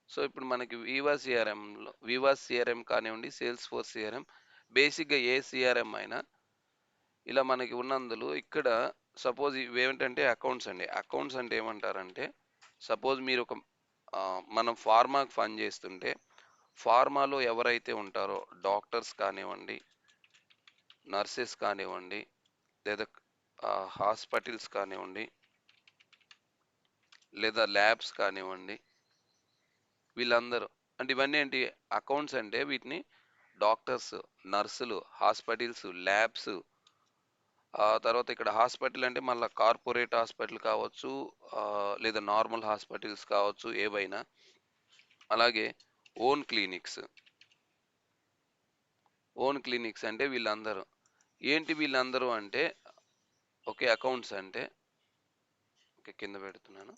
So, ఇప్పుడు మనకి వివా సీఆర్ఎం కానివ్వండి, సేల్స్ ఫోర్స్ సీఆర్ఎం, బేసిక్‌గా ఏ సీఆర్ఎం అయినా ఇలా మనకి ఉన్నందులో ఇక్కడ సపోజ్ ఇవేంటంటే అకౌంట్స్ అండి. అకౌంట్స్ అంటే ఏమంటారంటే, సపోజ్ మీరొక మనం ఫార్మాకి పని చేస్తుంటే, ఫార్మాలో ఎవరైతే ఉంటారో డాక్టర్స్ కానివ్వండి, నర్సెస్ కానివ్వండి, లేదా హాస్పిటల్స్ కానివ్వండి, లేదా ల్యాబ్స్ కానివ్వండి, వీళ్ళందరూ అంటే ఇవన్నీ ఏంటి అకౌంట్స్ అంటే వీటిని డాక్టర్స్, నర్సులు, హాస్పిటల్స్, ల్యాబ్స్, ఆ తర్వాత ఇక్కడ హాస్పిటల్ అంటే మళ్ళా కార్పొరేట్ హాస్పిటల్ కావచ్చు, లేదా నార్మల్ హాస్పిటల్స్ కావచ్చు ఏవైనా. అలాగే ఓన్ క్లినిక్స్. ఓన్ క్లినిక్స్ అంటే వీళ్ళందరూ. ఏంటి వీళ్ళందరూ అంటే ఓకే అకౌంట్స్ అంటే ఓకే కింద పెడుతున్నాను.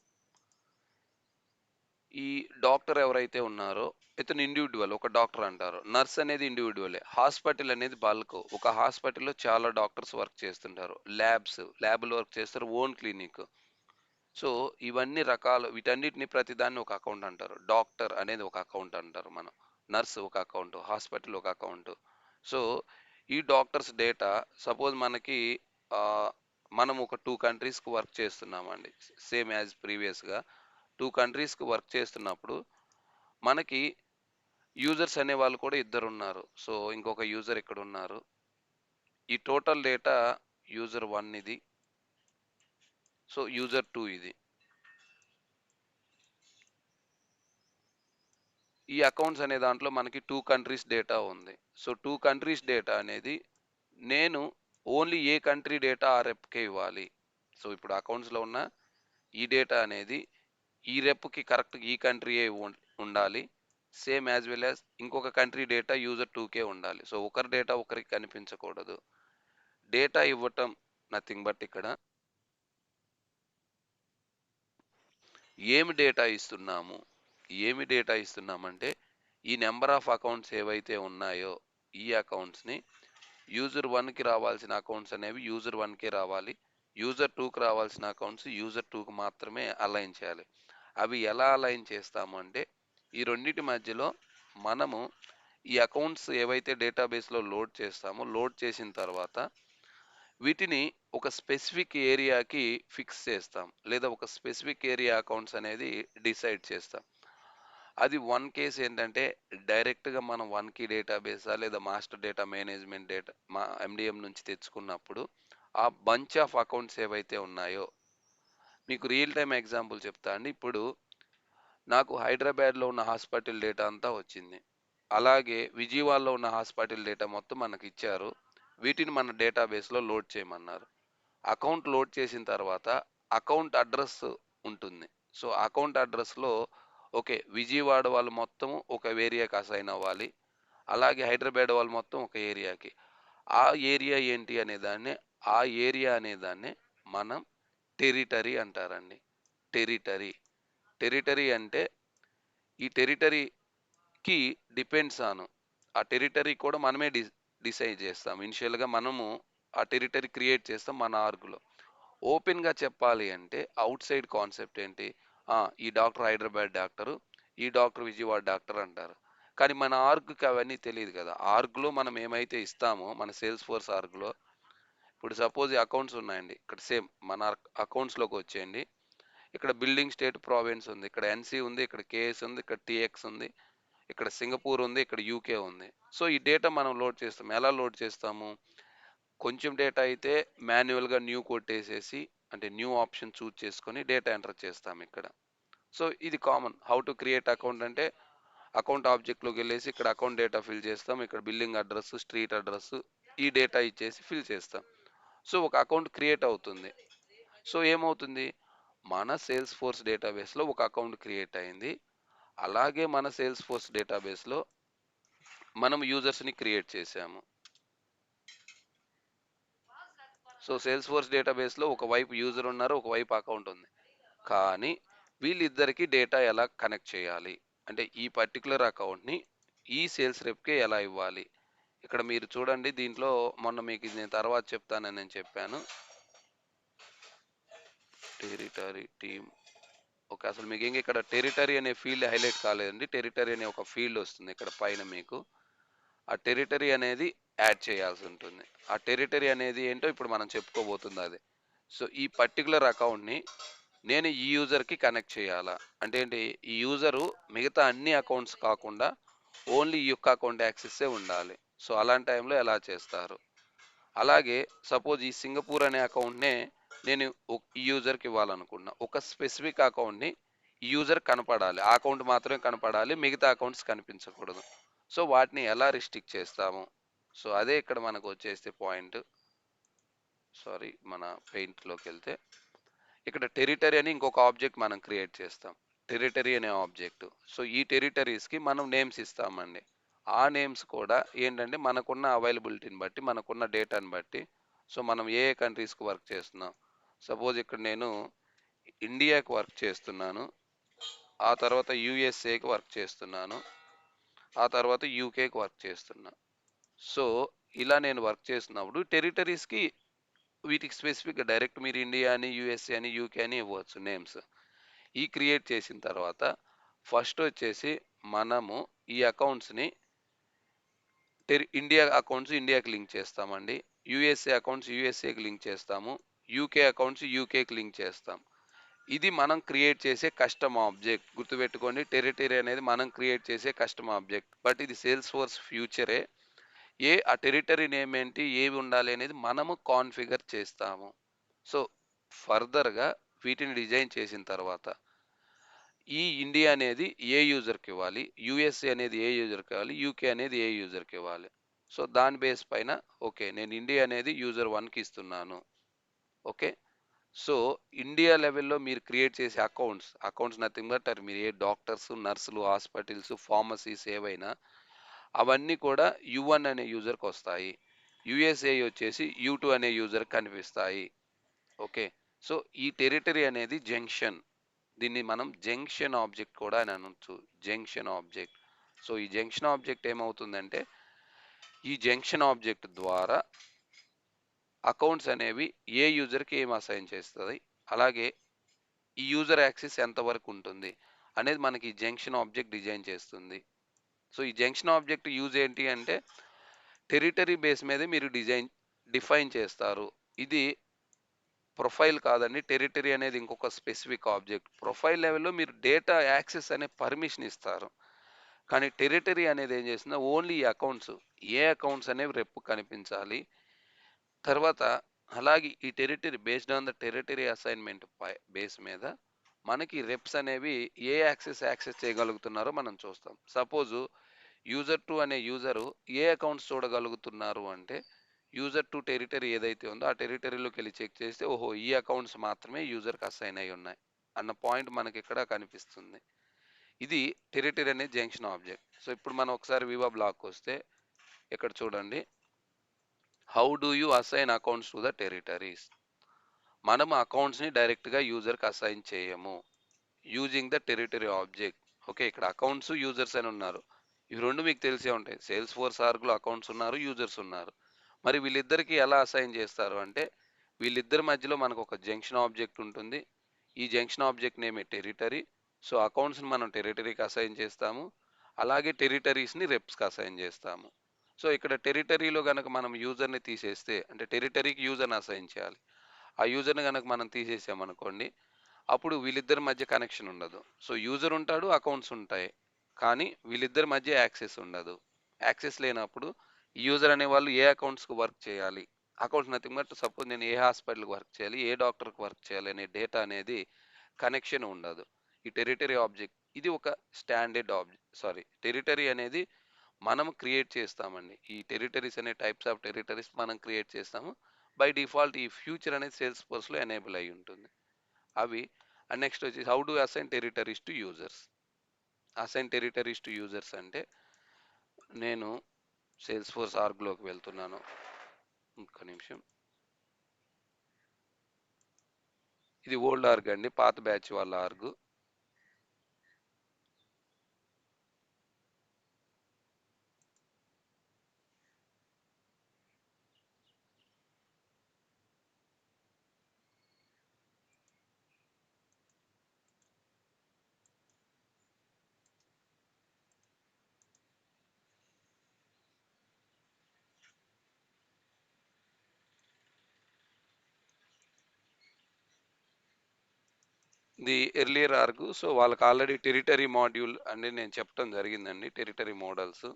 ఈ డాక్టర్ ఎవరైతే ఉన్నారో ఇతను ఇండివిడ్యువల్ ఒక డాక్టర్ అంటారు. నర్స్ అనేది ఇండివిడ్యువలే. హాస్పిటల్ అనేది బల్క్. ఒక హాస్పిటల్‌లో చాలా డాక్టర్స్ వర్క్ చేస్తుంటారు. ల్యాబ్‌లో వర్క్ చేస్తారు. Own clinic. సో, ఇవన్నీ రకాలు వీటన్నిటిని ప్రతిదాన్ని ఒక అకౌంట్ అంటారు. డాక్టర్ అనేది ఒక అకౌంట్ అంటారు మనం. నర్స్ ఒక అకౌంట్, హాస్పిటల్ ఒక అకౌంట్. సో, ఈ డాక్టర్స్ డేటా సపోజ్ మనకి ఆహ్, మనం ఒక 2 కంట్రీస్‌కి వర్క్ చేస్తున్నామండి. సేమ్ యాజ్ ప్రీవియస్‌గా 2 కంట్రీస్‌కి వర్క్ చేస్తున్నప్పుడు మనకి యూజర్స్ అనేవాళ్ళు కూడా ఇద్దరున్నారు. సో, ఇంకొక యూజర్ ఇక్కడున్నారు. ఈ టోటల్ డేటా యూజర్ 1 ఇది. సో, యూజర్ 2 ఇది. ఈ అకౌంట్స్ అనే దాంట్లో మనకి 2 కంట్రీస్ డేటా ఉంది. సో, 2 కంట్రీస్ డేటా అనేది నేను ఓన్లీ ఏ కంట్రీ డేటా ఆ రెప్‌కే ఇవ్వాలి. సో, ఇప్పుడు అకౌంట్స్‌లో ఉన్న ఈ డేటా అనేది ఈ రెప్‌కి కరెక్ట్‌గా ఈ కంట్రీయే ఉండాలి. సేమ్ యాస్ వెల్ యాస్ ఇంకొక కంట్రీ డేటా యూజర్ 2కే ఉండాలి. సో, ఒకరి డేటా ఒకరికి కనిపించకూడదు. డేటా ఇవ్వటం నథింగ్ బట్ ఇక్కడ ఏమి డేటా ఇస్తున్నాము? ఏమి డేటా ఇస్తున్నామంటే ఈ నంబర్ ఆఫ్ అకౌంట్స్ ఏవైతే ఉన్నాయో ఈ అకౌంట్స్‌ని యూజర్ 1కి రావాల్సిన అకౌంట్స్ అనేవి యూజర్ 1కే రావాలి. యూజర్ 2కి రావాల్సిన అకౌంట్స్ యూజర్ 2కి మాత్రమే అలైన్ చేయాలి. అవి ఎలా అలైన్ చేస్తాము అంటే ఈ రెండిటి మధ్యలో మనము ఈ అకౌంట్స్ ఏవైతే డేటాబేస్‌లో లోడ్ చేస్తామో లోడ్ చేసిన తర్వాత వీటిని ఒక స్పెసిఫిక్ ఏరియాకి ఫిక్స్ చేస్తాం. లేదా ఒక స్పెసిఫిక్ ఏరియా అకౌంట్స్ అనేది డిసైడ్ చేస్తాం. అది వన్ కేస్ ఏంటంటే డైరెక్ట్‌గా మనం వన్ కీ డేటాబేసా లేదా మాస్టర్ డేటా మేనేజ్మెంట్ డేటా ఎండీఎం నుంచి తెచ్చుకున్నప్పుడు ఆ బంచ్ ఆఫ్ అకౌంట్స్ ఏవైతే ఉన్నాయో మీకు రియల్ టైమ్ ఎగ్జాంపుల్ చెప్తా అండి. ఇప్పుడు నాకు హైదరాబాద్‌లో ఉన్న హాస్పిటల్ డేటా అంతా వచ్చింది. అలాగే విజయవాడలో ఉన్న హాస్పిటల్ డేటా మొత్తం మనకిచ్చారు. వీటిని మన డేటాబేస్‌లో లోడ్ చేయమన్నారు. అకౌంట్ లోడ్ చేసిన తర్వాత అకౌంట్ అడ్రస్ ఉంటుంది. సో, అకౌంట్ అడ్రస్‌లో ఓకే. విజయవాడ వాళ్ళు మొత్తం ఒక ఏరియాకి అసైన్ అవ్వాలి. అలాగే హైదరాబాద్ వాళ్ళు మొత్తం ఒక ఏరియాకి. ఆ ఏరియా ఏంటి అనేదాన్ని, ఆ ఏరియా అనేదాన్ని మనం టెరిటరీ అంటారండి. టెరిటరీ. టెరిటరీ అంటే ఈ టెరిటరీకి డిపెండ్స్ ఆన్ ఆ టెరిటరీ కూడా మనమే డిసైడ్ చేస్తాం. ఇనిషియల్‌గా మనము ఆ టెరిటరీ క్రియేట్ చేస్తాం మన ఆర్గ్‌లో. ఓపెన్‌గా చెప్పాలి అంటే ఔట్ సైడ్ కాన్సెప్ట్ ఏంటి? ఈ డాక్టర్ హైదరాబాద్ డాక్టరు, ఈ డాక్టర్ విజయవాడ డాక్టర్ అంటారు. కానీ మన ఆర్గ్‌కి అవన్నీ తెలీదు కదా! ఆర్గ్‌లో మనం ఏమైతే ఇస్తామో మన సేల్స్ ఫోర్స్ ఆర్గ్‌లో ఇప్పుడు సపోజ్ అకౌంట్స్ ఉన్నాయండి. ఇక్కడ సేమ్ మన అకౌంట్స్‌లోకి వచ్చేయండి. ఇక్కడ బిల్డింగ్ స్టేట్ ప్రావిన్స్ ఉంది. ఇక్కడ ఎన్‌సి ఉంది. ఇక్కడ కేఎస్ ఉంది. ఇక్కడ టీఎక్స్ ఉంది. ఇక్కడ సింగపూర్ ఉంది. ఇక్కడ యూకే ఉంది. సో, ఈ డేటా మనం లోడ్ చేస్తాం. ఎలా లోడ్ చేస్తాము? కొంచెం డేటా అయితే మాన్యువల్‌గా న్యూ కొట్టేసేసి అంటే న్యూ ఆప్షన్ చూజ్ చేసుకొని డేటా ఎంటర్ చేస్తాం ఇక్కడ. సో, ఇది common. How to create account అంటే అకౌంట్ ఆబ్జెక్ట్‌లోకి వెళ్ళేసి ఇక్కడ అకౌంట్ డేటా ఫిల్ చేస్తాం. ఇక్కడ బిల్లింగ్ అడ్రెస్, స్ట్రీట్ అడ్రెస్ ఈ డేటా ఇచ్చేసి ఫిల్ చేస్తాం. సో, ఒక అకౌంట్ క్రియేట్ అవుతుంది. సో, ఏమవుతుంది? మన సేల్స్ ఫోర్స్ డేటాబేస్‌లో ఒక అకౌంట్ క్రియేట్ అయింది. అలాగే మన సేల్స్ ఫోర్స్ డేటాబేస్‌లో మనం యూజర్స్‌ని క్రియేట్ చేసాము. సో, సేల్స్ ఫోర్స్ డేటాబేస్‌లో ఒకవైపు యూజర్ ఉన్నారు. ఒకవైపు అకౌంట్ ఉంది. కానీ వీళ్ళిద్దరికీ డేటా ఎలా కనెక్ట్ చేయాలి? అంటే ఈ పర్టిక్యులర్ అకౌంట్‌ని ఈ సేల్స్ రెప్‌కే ఎలా ఇవ్వాలి? ఇక్కడ మీరు చూడండి దీంట్లో మొన్న మీకు ఇది నేను తర్వాత చెప్తానని నేను చెప్పాను. Territory team okay. అసలు మీకు ఇంక ఇక్కడ టెరిటరీ అనే ఫీల్డ్ హైలైట్ కాలేదండి. టెరిటరీ అనే ఒక ఫీల్డ్ వస్తుంది ఇక్కడ పైన మీకు. ఆ టెరిటరీ అనేది యాడ్ చేయాల్సి ఉంటుంది. ఆ టెరిటరీ అనేది ఏంటో ఇప్పుడు మనం చెప్పుకోబోతుంది అది. సో, ఈ పర్టిక్యులర్ అకౌంట్‌ని నేను ఈ యూజర్‌కి కనెక్ట్ చేయాలా? అంటే ఏంటి? ఈ యూజరు మిగతా అన్ని అకౌంట్స్ కాకుండా ఓన్లీ ఈ యొక్క అకౌంట్ యాక్సెస్సే ఉండాలి. సో, అలాంటి టైంలో ఎలా చేస్తారు? అలాగే సపోజ్ ఈ సింగపూర్ అనే అకౌంట్‌నే నేను ఈ యూజర్‌కి ఇవ్వాలనుకున్నా. ఒక స్పెసిఫిక్ అకౌంట్‌ని ఈ యూజర్ కనపడాలి. ఆ అకౌంట్ మాత్రమే కనపడాలి. మిగతా అకౌంట్స్ కనిపించకూడదు. సో, వాటిని ఎలా రిస్ట్రిక్ట్ చేస్తాము? సో, అదే ఇక్కడ మనకు వచ్చేసి పాయింట్. సారీ, మన పెయింట్‌లోకెళ్తే ఇక్కడ టెరిటరీ అని ఇంకొక ఆబ్జెక్ట్ మనం క్రియేట్ చేస్తాం. టెరిటరీ అనే ఆబ్జెక్ట్. సో, ఈ టెరిటరీస్‌కి మనం నేమ్స్ ఇస్తామండి. ఆ నేమ్స్ కూడా ఏంటంటే మనకున్న అవైలబిలిటీని బట్టి, మనకున్న డేటాని బట్టి, సో, మనం ఏ ఏ కంట్రీస్‌కి వర్క్ చేస్తున్నాం. సపోజ్ ఇక్కడ నేను ఇండియాకి వర్క్ చేస్తున్నాను. ఆ తర్వాత యూఎస్ఏకి వర్క్ చేస్తున్నాను. ఆ తర్వాత యూకేకి వర్క్ చేస్తున్నా. సో, ఇలా నేను వర్క్ చేస్తున్నప్పుడు టెరిటరీస్‌కి వీటికి స్పెసిఫిక్‌గా డైరెక్ట్ మీరు ఇండియా అని, యూఎస్ఏ అని, యూకే అని ఇవ్వచ్చు నేమ్స్. ఈ క్రియేట్ చేసిన తర్వాత ఫస్ట్ వచ్చేసి మనము ఈ అకౌంట్స్‌ని ఇండియా అకౌంట్స్ ఇండియాకి లింక్ చేస్తామండి. యూఎస్ఏ అకౌంట్స్ యూఎస్ఏకి లింక్ చేస్తాము. యూకే అకౌంట్స్ యూకేకి లింక్ చేస్తాం. ఇది మనం క్రియేట్ చేసే కస్టమ్ ఆబ్జెక్ట్. గుర్తుపెట్టుకోండి, టెరిటరీ అనేది మనం క్రియేట్ చేసే కస్టమ్ ఆబ్జెక్ట్. బట్ ఇది సేల్స్ ఫోర్స్ ఫ్యూచరే. ఆ టెరిటరీ నేమ్ ఏంటి, ఏవి ఉండాలి అనేది మనము కాన్ఫిగర్ చేస్తాము. సో, ఫర్దర్‌గా వీటిని డిజైన్ చేసిన తర్వాత ఈ ఇండియా అనేది ఏ యూజర్‌కి ఇవ్వాలి, యూఎస్ఏ అనేది ఏ యూజర్‌కి ఇవ్వాలి, యూకే అనేది ఏ యూజర్‌కి ఇవ్వాలి. సో, దాని బేస్ పైన ఓకే. నేను ఇండియా అనేది యూజర్ 1కి ఇస్తున్నాను. ఓకే. సో, ఇండియా లెవెల్‌లో మీరు క్రియేట్ చేసే అకౌంట్స్ నథింగ్ బట్ మీరు ఏ డాక్టర్స్, నర్సులు, హాస్పిటల్స్, ఫార్మసీస్ ఏవైనా అవన్నీ కూడా యు1 అనే యూజర్‌కి వస్తాయి. యూఎస్ఏ వచ్చేసి యు2 అనే యూజర్‌కి కనిపిస్తాయి. ఓకే. సో, ఈ టెరిటరీ అనేది జంక్షన్. దీన్ని మనం జంక్షన్ ఆబ్జెక్ట్ కూడా అని అనొచ్చు. Junction object. సో, ఈ జంక్షన్ ఆబ్జెక్ట్ ఏమవుతుందంటే, ఈ జంక్షన్ ఆబ్జెక్ట్ ద్వారా అకౌంట్స్ అనేవి ఏ యూజర్‌కి ఏం అసైన్ చేస్తది, అలాగే ఈ యూజర్ యాక్సెస్ ఎంతవరకు ఉంటుంది అనేది మనకి ఈ జంక్షన్ ఆబ్జెక్ట్ డిజైన్ చేస్తుంది. సో, ఈ జంక్షన్ ఆబ్జెక్ట్ యూజ్ ఏంటి అంటే, టెరిటరీ బేస్ మీదే మీరు డిఫైన్ చేస్తారు. ఇది ప్రొఫైల్ కాదండి. టెరిటరీ అనేది ఇంకొక స్పెసిఫిక్ ఆబ్జెక్ట్. ప్రొఫైల్ లెవెల్‌లో మీరు డేటా యాక్సెస్ అనే పర్మిషన్ ఇస్తారు. కానీ టెరిటరీ అనేది ఏం చేస్తుందో ఓన్లీ ఈ అకౌంట్స్. ఏ అకౌంట్స్ అనేవి రెప్ కనిపించాలి. తర్వాత అలాగే ఈ territory based on the territory assignment base మీద మనకి రెప్స్ అనేవి ఏ యాక్సెస్ చేయగలుగుతున్నారో మనం చూస్తాం. సపోజు యూజర్ 2 అనే యూజరు ఏ అకౌంట్స్ చూడగలుగుతున్నారు అంటే, యూజర్ 2 టెరిటరీ ఏదైతే ఉందో ఆ టెరిటరీలోకెళ్ళి చెక్ చేస్తే, ఓహో! ఈ అకౌంట్స్ మాత్రమే యూజర్‌కి అసైన్ అయ్యి ఉన్నాయి అన్న పాయింట్ మనకిక్కడ కనిపిస్తుంది. ఇది టెరిటరీ అనే జంక్షన్ ఆబ్జెక్ట్. సో, ఇప్పుడు మనం ఒకసారి వివా బ్లాక్‌కొస్తే ఇక్కడ చూడండి. How do you assign accounts to the territories? మనం అకౌంట్స్‌ని డైరెక్ట్‌గా యూజర్‌కి అసైన్ చేయము. Using the territory object. Okay. ఇక్కడ అకౌంట్స్, యూజర్స్ అని ఉన్నారు. ఇవి 2 మీకు తెలిసే ఉంటాయి. సేల్స్ ఫోర్స్ ఆర్గ్‌లో అకౌంట్స్ ఉన్నారు, యూజర్స్ ఉన్నారు. మరి వీళ్ళిద్దరికీ ఎలా అసైన్ చేస్తారు అంటే, వీళ్ళిద్దరి మధ్యలో మనకు ఒక జంక్షన్ ఆబ్జెక్ట్ ఉంటుంది. ఈ జంక్షన్ ఆబ్జెక్ట్ నేమే టెరిటరీ. సో, అకౌంట్స్‌ని మనం టెరిటరీకి అసైన్ చేస్తాము. అలాగే టెరిటరీస్‌ని రెప్స్‌కి అసైన్ చేస్తాము. సో, ఇక్కడ టెరిటరీలో గనక మనం యూజర్‌ని తీసేస్తే, అంటే టెరిటరీకి యూజర్‌ని అసైన్ చేయాలి. ఆ యూజర్‌ని గనక మనం తీసేసామనుకోండి, అప్పుడు వీళ్ళిద్దరి మధ్య కనెక్షన్ ఉండదు. సో, యూజర్ ఉంటాడు, అకౌంట్స్ ఉంటాయి. కానీ వీళ్ళిద్దరి మధ్య యాక్సెస్ ఉండదు. యాక్సెస్ లేనప్పుడు ఈ యూజర్ అనేవాళ్ళు ఏ అకౌంట్స్‌కి వర్క్ చేయాలి, అకౌంట్స్ నథింగ్ బట్ సపోజ్ నేను ఏ హాస్పిటల్‌కి వర్క్ చేయాలి, ఏ డాక్టర్‌కి వర్క్ చేయాలి అనే డేటా అనేది కనెక్షన్ ఉండదు. ఈ టెరిటరీ ఆబ్జెక్ట్ ఇది ఒక స్టాండర్డ్ టెరిటరీ అనేది మనం క్రియేట్ చేస్తామండి. ఈ టెరిటరీస్ అనే టైప్స్ ఆఫ్ టెరిటరీస్ మనం క్రియేట్ చేస్తాము. బై డిఫాల్ట్ ఈ ఫ్యూచర్ అనేది సేల్స్ ఫోర్స్‌లో ఎనేబుల్ అయ్యి ఉంటుంది. అవి నెక్స్ట్ వచ్చేసి how do assign territories to users. Assign territories to users అంటే నేను సేల్స్ ఫోర్స్ ఆర్గ్‌లోకి వెళ్తున్నాను. ఒక్క నిమిషం. ఇది ఓల్డ్ ఆర్గ్ అండి. పాత బ్యాచ్ వాళ్ళ org. The earlier org. So వాళ్ళకి ఆల్రెడీ టెరిటరీ మాడ్యూల్ అని నేను చెప్పడం జరిగిందండి, టెరిటరీ మోడల్స్.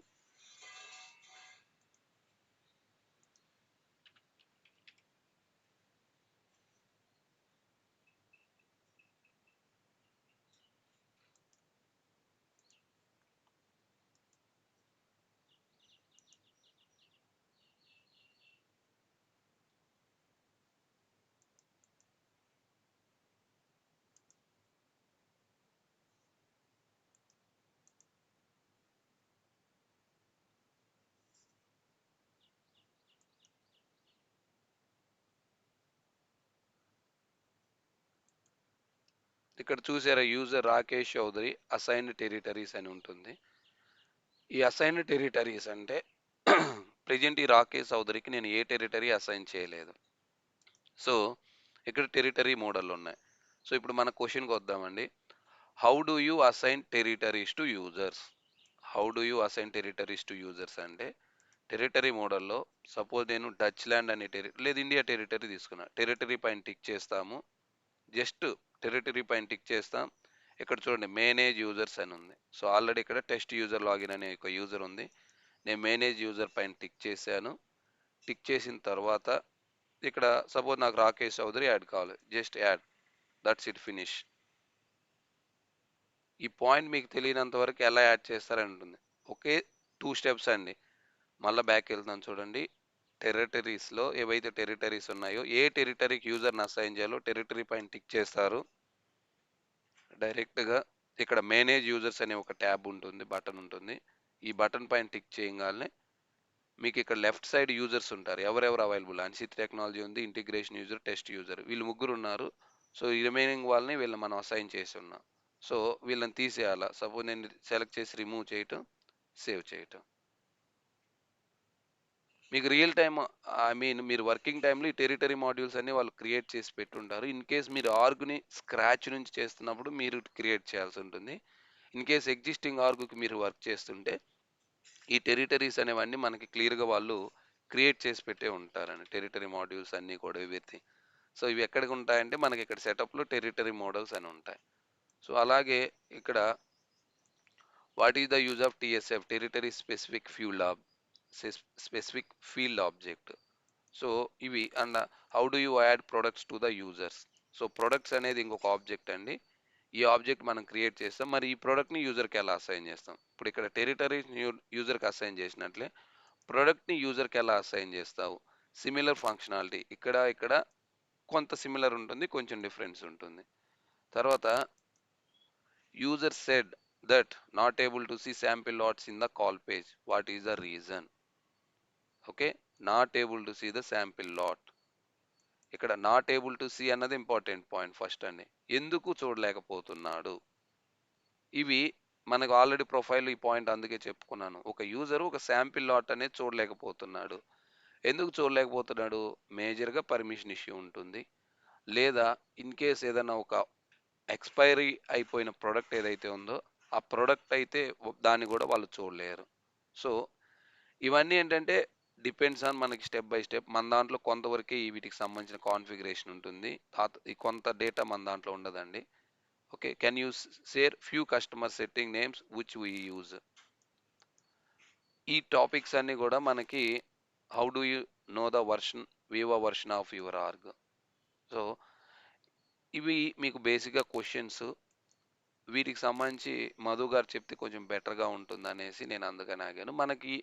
ఇక్కడ చూసారా, user Rakesh Chowdary assigned territories అని ఉంటుంది. ఈ అసైన్డ్ టెరిటరీస్ అంటే ప్రెజెంట్ ఈ రాకేష్ చౌదరికి నేను ఏ టెరిటరీ అసైన్ చేయలేదు. సో ఇక్కడ టెరిటరీ మోడల్ ఉన్నాయి. సో ఇప్పుడు మన క్వశ్చన్కి వద్దామండి. How do you assign territories to users? How do you assign territories to users అంటే, టెరిటరీ మోడల్లో సపోజ్ నేను డచ్ ల్యాండ్ అనే లేదు ఇండియా టెరిటరీ తీసుకున్నా, టెరిటరీ పైన టిక్ చేస్తాము. జస్ట్ టెరిటరీ పైన టిక్ చేస్తాం. ఇక్కడ చూడండి మేనేజ్ యూజర్స్ అని ఉంది. సో ఆల్రెడీ ఇక్కడ టెస్ట్ యూజర్ లాగిన్ అనే ఒక యూజర్ ఉంది. నేను మేనేజ్ యూజర్ పైన టిక్ చేశాను. టిక్ చేసిన తర్వాత ఇక్కడ సపోజ్ నాకు రాకేష్ చౌదరి యాడ్ కావాలి, just add, that's it, finish. ఈ పాయింట్ మీకు తెలియనంత వరకు ఎలా యాడ్ చేస్తారని ఉంటుంది. ఒకే 2 స్టెప్స్ అండి. మళ్ళీ బ్యాక్ వెళ్తాను చూడండి. టెరిటరీస్లో ఏవైతే టెరిటరీస్ ఉన్నాయో, ఏ టెరిటరీకి యూజర్ని అసైన్ చేయాలో టెరిటరీ పైన టిక్ చేస్తారు. డైరెక్ట్గా ఇక్కడ మేనేజ్ యూజర్స్ అనే ఒక ట్యాబ్ ఉంటుంది, బటన్ ఉంటుంది. ఈ బటన్ పైన టిక్ చేయగానే మీకు ఇక్కడ లెఫ్ట్ సైడ్ యూజర్స్ ఉంటారు, ఎవరెవరు అవైలబుల్. అన్సిత్ టెక్నాలజీ ఉంది, ఇంటిగ్రేషన్ యూజర్, టెస్ట్ యూజర్, వీళ్ళు ముగ్గురు ఉన్నారు. సో ఈ రిమైనింగ్ వాళ్ళని వీళ్ళని మనం అసైన్ చేసి ఉన్నాం. సో వీళ్ళని తీసేయాలా. సపోజ్ నేను సెలెక్ట్ చేసి రిమూవ్ చేయటం, సేవ్ చేయటం. మీకు రియల్ టైమ్, ఐ మీన్ మీరు వర్కింగ్ టైంలో ఈ టెరిటరీ మాడ్యూల్స్ అన్ని వాళ్ళు క్రియేట్ చేసి పెట్టుంటారు. ఇన్ కేస్ మీరు ఆర్గ్ని స్క్రాచ్ నుంచి చేస్తున్నప్పుడు మీరు క్రియేట్ చేయాల్సి ఉంటుంది. ఇన్ కేస్ ఎగ్జిస్టింగ్ ఆర్గ్కి మీరు వర్క్ చేస్తుంటే ఈ టెరిటరీస్ అనేవన్నీ మనకి క్లియర్గా వాళ్ళు క్రియేట్ చేసి పెట్టే ఉంటారండి, టెరిటరీ మాడ్యూల్స్ అన్నీ కూడా ఎవ్రీథింగ్. సో ఇవి ఎక్కడికి ఉంటాయంటే మనకి ఇక్కడ సెటప్లో టెరిటరీ మోడల్స్ అని ఉంటాయి. సో అలాగే ఇక్కడ what is the use of TSF, territory specific field object. So ఇవి and how do you add products to the users. So products అనేది ఇంకొక ఆబ్జెక్ట్ అండి. ఈ ఆబ్జెక్ట్ మనం క్రియేట్ చేస్తాం. మరి ఈ ప్రోడక్ట్ని యూజర్కి ఎలా అసైన్ చేస్తాం? ఇప్పుడు ఇక్కడ టెరిటరీ యూజర్కి అసైన్ చేసినట్లే ప్రోడక్ట్ని యూజర్కి ఎలా అసైన్ చేస్తావు? సిమిలర్ ఫంక్షనాలిటీ ఇక్కడ ఇక్కడ కొంత సిమిలర్ ఉంటుంది, కొంచెం డిఫరెన్స్ ఉంటుంది. తర్వాత user said that not able to see sample lots in the call page, what is the reason? Okay, not able to see the sample lot. ఇక్కడ నాట్ ఏబుల్ టు సీ అన్నది important point first అండి. ఎందుకు చూడలేకపోతున్నాడు? ఇవి మనకు already profile ఈ point అందుకే చెప్పుకున్నాను. ఒక యూజర్ ఒక శాంపిల్ లాట్ అనేది చూడలేకపోతున్నాడు. ఎందుకు చూడలేకపోతున్నాడు? మేజర్గా పర్మిషన్ ఇష్యూ ఉంటుంది, లేదా ఇన్ కేస్ ఏదైనా ఒక ఎక్స్పైరీ అయిపోయిన ప్రోడక్ట్ ఏదైతే ఉందో ఆ ప్రోడక్ట్ అయితే దాన్ని కూడా వాళ్ళు చూడలేరు. సో ఇవన్నీ ఏంటంటే డిపెండ్స్ ఆన్ మనకి స్టెప్ బై స్టెప్. మన దాంట్లో కొంతవరకే ఈ వీటికి సంబంధించిన కాన్ఫిగరేషన్ ఉంటుంది, ఈ కొంత డేటా మన దాంట్లో ఉండదండి. Okay, can you share few customer setting names which we use. ఈ టాపిక్స్ అన్ని కూడా మనకి how do you know the version, Vivo version of your org. So ఇవి మీకు బేసిక్గా క్వశ్చన్స్. వీటికి సంబంధించి మధు గారు చెప్తే కొంచెం బెటర్గా ఉంటుంది అనేసి నేను అందుకని ఆగాను. మనకి